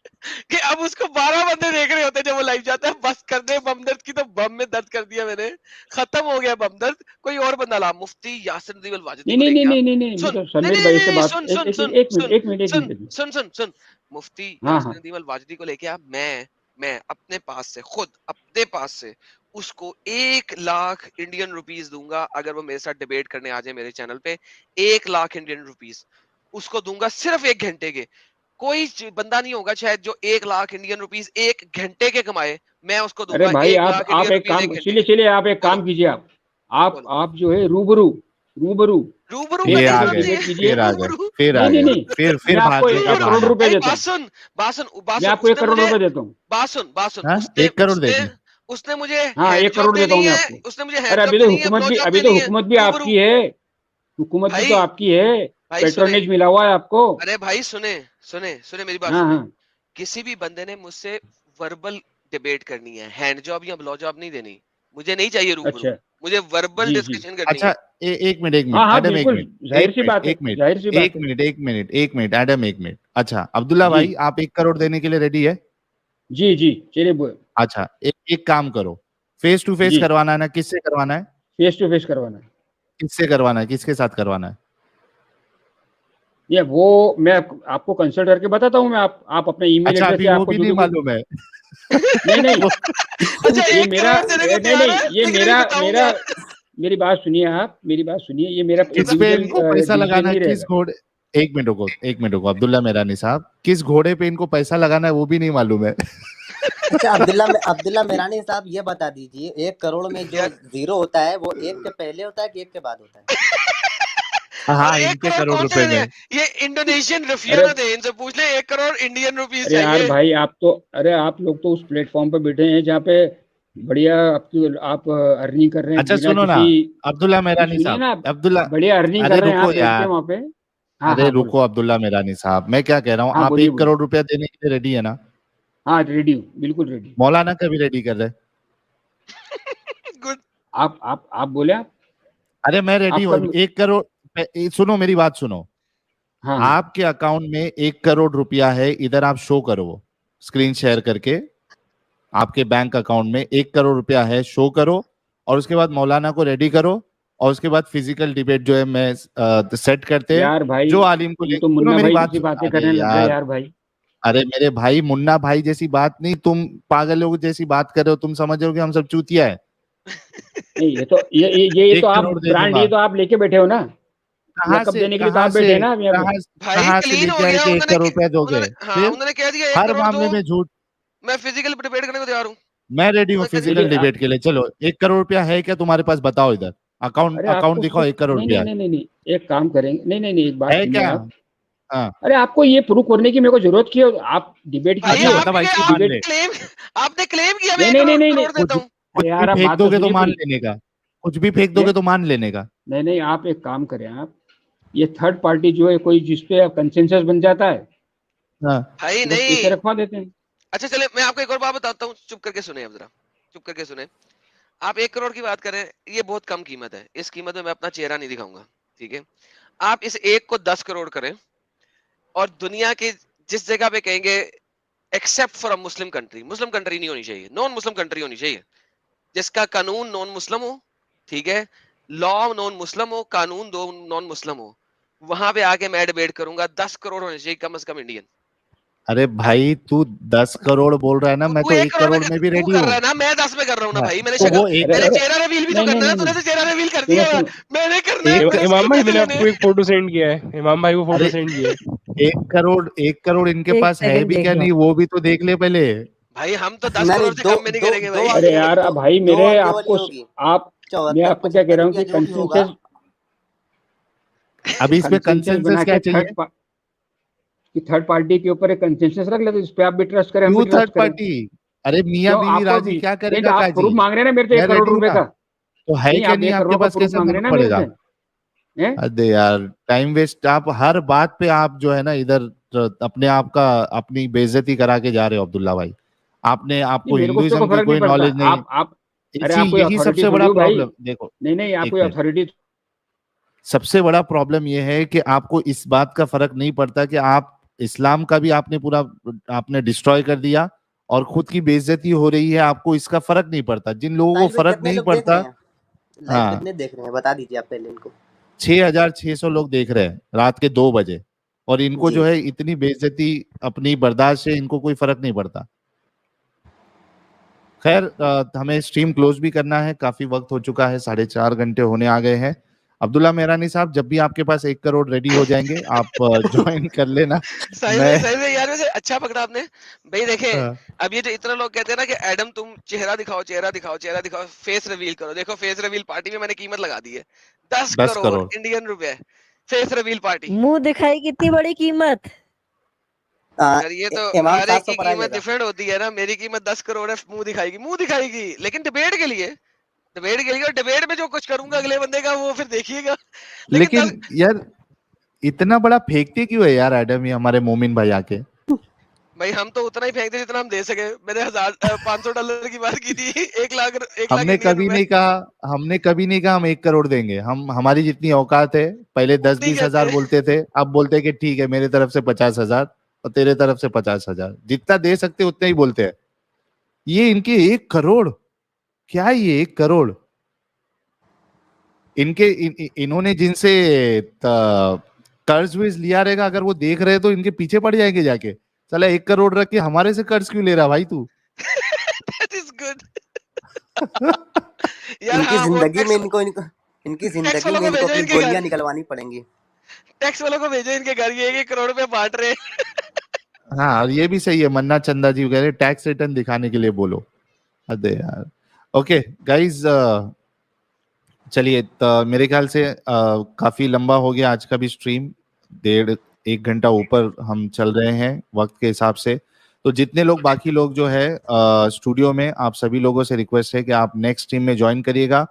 कि अब उसको 12 बंदे देख रहे होते हैं जब वो लाइव जाता है। बस कर दे बमदर्द की, तो बम में दर्द कर दिया मैंने, खत्म हो गया बमदर्द। कोई और बंदा ला, मुफ्ती यासिर नदीम अल वाजिदी नहीं को नहीं लेके नहीं आ। नहीं नहीं नहीं, मैं सुन, तो नहीं समीर नहीं भाई नहीं से नहीं, बात, सुन एक सुन एक सुन एक मिनट सुन एक मिनट एक सुन मिनट। सुन सुन सुन मुफ्ती हाँ यासिर हाँ नदीम अल वाजिदी को लेके आ। मैं अपने पास से, खुद अपने पास से उसको 1 लाख इंडियन रुपीस दूंगा अगर वो मेरे साथ डिबेट करने आ जाए मेरे चैनल पे। 1 लाख इंडियन रुपीस उसको दूंगा सिर्फ 1 घंटे के। कोई बंदा नहीं होगा शायद जो 1 लाख इंडियन रुपीस 1 घंटे के कमाए। मैं उसको अरे दूंगा भाई 1 आप लाख इंडियन एक रुपीस काम, 1 घंटे चलिए के। चलिए आप एक बोलो काम कीजिए, बोलो। आप जो है रूबरू रूबरू रूबरू का ये आ फेस टू मतलब गए, नहीं डिबेट कीजिए। है। फिर आ गए, रूबरू फिर आ नहीं नहीं गए, नहीं, फिर मैं आपको भागने का 1 करोड़ बहाना। रुपए भाई देता बात हूँ, सुन, बात सुन, बात मैं सुन। आपको 1 करोड़ रुपए देता हूँ। बात सुन, हाँ, उसने 1 करोड़ उसने देंगे। उसने मुझे हाँ हैंड 1 जॉब करोड़ देता देनी हूँ मैं है, आपको। उसने मुझे अरे हैंड जॉब देनी है, ब्लो जॉब अभी तो देनी है। हुकूमत भी रूबरू आपकी है, हुकूमत भी तो भाई, आपकी है, भाई सुने, पेट्रोनेज मिला हुआ है आपको। अरे भाई सुने सुने सुने मेरी बात हाँ सुने। हाँ, किसी भी बंदे ने मुझसे वर्बल डिबेट करनी है, हैंड जॉब या ब्लो जॉब नहीं देनी। मुझे नहीं चाहिए रूबरू, अच्छा, मुझे वर्बल जी जी, डिस्कशन करनी अच्छा, है। 1 मिनट हाँ हाँ एडम, एक बिल्कुल, मिनट जाहिर एक सी मिनट बात है, एक मिनट जाहिर सी बात एक है। मिनट एक मिनट एडम, 1 मिनट। अच्छा, अब्दुल्ला जी भाई, आप 1 करोड़ देने के लिए रेडी है? जी जी, चलिए अच्छा, एक काम करो, फेस टू फेस जी, करवाना है ना? किससे करवाना है? फेस टू फेस करवाना है। किससे करवाना है? किसके साथ करवाना है? ये वो मैं आपको कंसल्ट करके बताता हूँ, मैं आप अपना ईमेल अच्छा, एड्रेस अभी या वो आपको भी जो नहीं भी मालूम है। नहीं नहीं, वो अच्छा ये 1 मेरा करोड़ देने को नहीं तैयार नहीं, है ये लेकिन अभी मेरा बताऊंगा। मेरा मेरी बात सुनिए, आप मेरी बात सुनिए, ये मेरा किस पे इंडिविजुअल इनको पैसा डिसीजन लगाना है? नहीं किस रहेगा। घोड़े, 1 मिनट रुको अब्दुल्ला मेरानी साहब, किस घोड़े पे इनको पैसा लगाना है वो भी नहीं मालूम है। अच्छा, अब्दुल्ला मेरानी साहब ये बता दीजिए, 1 करोड़ में जो यार जीरो होता है वो 1 के पहले होता है कि 1 के बाद होता है? और हाँ, 1 इनके करोड़ करोड़ कौन से रुपए देने में। हैं? ये इंडोनेशियन रफिया अरे ना दे, इनसे पूछ ले 1 करोड़ इंडियन रुपीस अरे यार चाहिए। भाई, अरे आप लोग तो उस प्लेटफॉर्म पे बैठे हैं जहाँ पे बढ़िया आप अर्निंग कर रहे हैं अच्छा बिना सुनो ना, किसी, अब्दुल्ला नहीं मेरानी सुनिए साहब, ना, अब्दुल्ला, बढ़िया अर्निंग कर अरे रहे हैं आप रुको बैठ के यार, वहाँ पे। हाँ अरे हाँ बोलो, रुको अब्दुल्ला मेरानी साहब, मैं क्या कह रहा हूँ, हाँ आप बोलिए 1 करोड़ रुपया देने के लिए रेडी है ना? हाँ रेडी हूँ, बिल्कुल रेडी। मौलाना का भी रेडी कर रहे? गुड। आप बोले, अरे मैं रेडी आपका हूँ, 1 करोड़। सुनो मेरी बात सुनो, हाँ हाँ आपके अकाउंट में 1 करोड़ रुपया है, इधर आप शो करो, वो स्क्रीन शेयर करके आपके बैंक अकाउंट में 1 करोड़ रुपया है, शो करो, और उसके बाद मौलाना को रेडी करो, और उसके बाद फिजिकल डिबेट जो है मैं सेट करते हैं, यार भाई, जो आलिम को तुम ले, तो सुनो मुन्ना मेरी भाई बात जैसी बातें अरे करने लग गए यार, यार भाई। अरे मेरे भाई, मुन्ना भाई जैसी बात नहीं, तुम पागल लोग जैसी बात कर रहे हो, तुम समझ रहे हो कि हम सब चूतिया है। नहीं, ये तो ये तो एक आप करोड़ दे ब्रांड, दूंगा। ये तो आप लेके बैठे हो ना, लकब देने के लिए तो आप बैठे हैं ना अब यहाँ पे। कहाँ भाई कहाँ से क्लीन हो लेके आए गया, कि 1 करोड़ रुपया दोगे? हाँ फिर उन्होंने कह दिया 1 हर करोड़ मामले दो, में झूठ। मैं फिजिकल डिबेट करने को तैयार हूँ। मैं रेडी हूँ उन्होंने कह दिया फिजिकल चलिए डिबेट के लिए, चलो 1 करोड़ रुपया है क्या तुम्हारे पास? बताओ, इधर अकाउंट अरे अकाउंट आपको दिखाओ, 1 करोड़ नहीं नहीं रुपया नहीं नहीं नहीं, एक काम करेंगे, नहीं नहीं नहीं, एक बात है सुनिए क्या? आप। हाँ, अरे आपको ये प्रूव करने की मेरे को जरूरत की है, आप डिबेट भाई अच्छा कीजिए, मतलब आपके ऐसे ही मान आपने ले, डिबेट। क्लेम आपने क्लेम किया मैं नहीं 1 नहीं नहीं नहीं नहीं, करोड़ देता कुछ हूँ। कुछ अरे भी यार आप फेंक बात तो दोगे तो सुनिए मान पूरी। लेने का, कुछ भी फेंक दोगे ये तो मान लेने का। नहीं नहीं, आप एक काम करें, आप ये थर्ड पार्टी जो है कोई जिसपे कंसेंसस बन जाता है, हाँ, भाई बस नहीं, पैसे रखवा देते हैं। अच्छा चले मैं आपको एक और बात बताता हूँ, चुप करके सुने अब जरा, चुप करके सुने। आप 1 करोड़ की बात करें, ये बहुत कम कीमत है, इस कीमत में मैं अपना चेहरा नहीं दिखाऊंगा, ठीक है? आप इस 1 को 10 करोड़ करें, और दुनिया के जिस जगह पे कहेंगे except for a Muslim country नहीं होनी चाहिए, नॉन मुस्लिम कंट्री होनी चाहिए, जिसका कानून नॉन मुस्लिम हो, ठीक है? लॉ नॉन मुस्लिम हो, कानून दो नॉन मुस्लिम हो, वहां पे आके मैं डिबेट करूंगा। 10 करोड़ होने चाहिए कम से कम इंडियन। अरे भाई तू 10 करोड़ बोल रहा है ना, मैं तू तो 1 1 करोड़ करोड़ में भी तू रेडी कर हूँ। रहा है ना, मैं 10 में कर रहा हूँ ना हाँ, भाई। मैंने तो शक्ल, वो एक मैंने अरे, चेहरा रिवील भी तो नहीं, करना है, नहीं, तूने तो चेहरा रिवील कर दिया है। मैंने करना है, एक मैंने इमाम इसके भाई पैसे मैंने लेने आपको हैं। एक फोटो सेंड किया है, इमाम भाई को फोटो अरे सेंड किया है। 1 करोड़ इनके एक पास है सेकंड भी देख क्या लो। नहीं, वो भी तो देख ले पहले। भाई हम तो 10 नहीं करोड़ नहीं, से दो कम में नहीं दो करेंगे दो भाई। अरे वाली यार, दो भाई दो मेरे अंकों वाली आपको होगी, आप मैं 74 आपको क्या कह 75 रहा हूँ रुपया कि जो भी होगा। अभी इसमें कंसेंसस बना कंसेंसस क्या के चाहिए? थर्ड पार्टी के ऊपर एक कंसेंसस रख लेते, जिस पे आप भी ट्रस्ट करें, हम भी क्यों थर्ड ट्रस्ट करें। पार्टी? अरे मियाँ क्यों बीवी आपको राजी भी क्या नहीं, करेगा तो आप काजी? प्रूफ मांग रहे हैं ना मेरे से मैं 1 करोड़ रेडी हूँ रुपए ना। का। तो है नहीं, क्या आप नहीं 1 आपके करोड़ का पास, प्रूफ कैसे मांग रहे मालूम हैं ना मेरे पड़ेगा? से, हैं? अरे यार टाइम वेस्ट, आप हर बात पे आप जो है ना इधर अपने आप का अपनी बेइज्जती करा के जा रहे हो अब्दुल्ला भाई। नहीं, आपको मेरे को उससे हिंदुइज्म कोई की फर्क नहीं कोई पड़ता। नॉलेज नहीं। आप अरे इसी आप कोई यही अथॉरिटी सबसे थोड़ी बड़ा हो भाई। प्रॉब्लम देखो। नहीं नहीं, आप एक कोई मिनट, अथॉरिटी। सबसे बड़ा प्रॉब्लम यह है कि आपको इस बात का फर्क नहीं पड़ता कि आप इस्लाम का भी आपने पूरा आपने डिस्ट्रॉय कर दिया और खुद की बेइज्जती हो रही है, आपको इसका फर्क नहीं पड़ता। जिन लोगों को लाइव में फर्क कितने नहीं लोग देख पड़ता, रहे हैं? लाइव हाँ, कितने देख रहे हैं बता दीजिए आप पहले इनको। 6,600 लोग देख रहे हैं रात के 2 बजे, और इनको जी जो है इतनी बेइज्जती अपनी बर्दाश्त से इनको कोई फर्क नहीं पड़ता। खैर हमें स्ट्रीम क्लोज भी करना है, काफी वक्त हो चुका है, 4.5 घंटे होने आ गए हैं। अब्दुल्ला मेहरानी साहब, जब भी आपके पास 1 करोड़ रेडी हो जाएंगे आप ज्वाइन कर लेना। मैं सही में यार, वैसे अच्छा पकड़ा आपने भाई। देखे, हाँ, अब ये जो इतना लोग कहते हैं ना कि एडम तुम चेहरा दिखाओ, चेहरा दिखाओ, चेहरा दिखाओ, फेस रिवील करो। देखो फेस रिवील पार्टी में मैंने कीमत लगा दी है 10 10 करोड़ करोड़ इंडियन रुपए। Face reveal party. मुंह दिखाई कितनी बड़ी कीमत। यार ये तो इमाम हर एक 700 की पर कीमत आइएगा। डिफरेंट होती है ना। मेरी कीमत 10 करोड़ है, मुंह दिखाएगी, मुंह दिखाएगी, लेकिन डिबेट के लिए, डिबेट के लिए। और डिबेट में जो कुछ करूंगा अगले बंदे का वो फिर देखिएगा। लेकिन लेकिन यार इतना बड़ा फेंकते क्यों है यार एडम, ये हमारे मोमिन भाई आके? भाई हम तो उतना ही फेंकते जितना हम दे सके। मैंने $500 की बात की थी। 1 लाख हमने इंडियन कभी रुपए नहीं कहा, हमने कभी नहीं कहा हम 1 करोड़ देंगे। हम हमारी जितनी औकात है, पहले नहीं 10-20 हजार कहते। बोलते थे, अब बोलते हैं कि ठीक है मेरे तरफ से 50,000 और तेरे तरफ से 50,000, जितना दे सकते उतना ही बोलते हैं। ये इनके 1 करोड़ क्या है? ये 1 करोड़ इन्होंने जिनसे कर्ज वर्ज लिया रहेगा, अगर वो देख रहे तो इनके पीछे पड़ जाएंगे जाके। चला 1 करोड़ रख के हमारे से कर्ज क्यों ले रहा भाई तू? That is good. यार इनकी हाँ, वो जिंदगी में टैक्स इनकी टैक्स जिंदगी वालों में को इनको भेजो अपनी इनके गोलियां घर, निकलवानी पड़ेंगी। टैक्स वालों को भेजो इनके घर। ये 1 करोड़ रुपए बांट रहे हैं। हाँ, और ये भी सही है, मन्ना चंदा जी कह रहे टैक्स रिटर्न दिखाने के लिए बोलो। अरे यार, ओके गाइज, चलिए मेरे ख्याल से काफी लंबा हो गया आज का भी स्ट्रीम, 1.5 घंटा ऊपर हम चल रहे हैं वक्त के हिसाब से। तो जितने लोग बाकी लोग जो है स्टूडियो में, आप सभी लोगों से रिक्वेस्ट है कि आप नेक्स्ट स्ट्रीम में ज्वाइन करिएगा।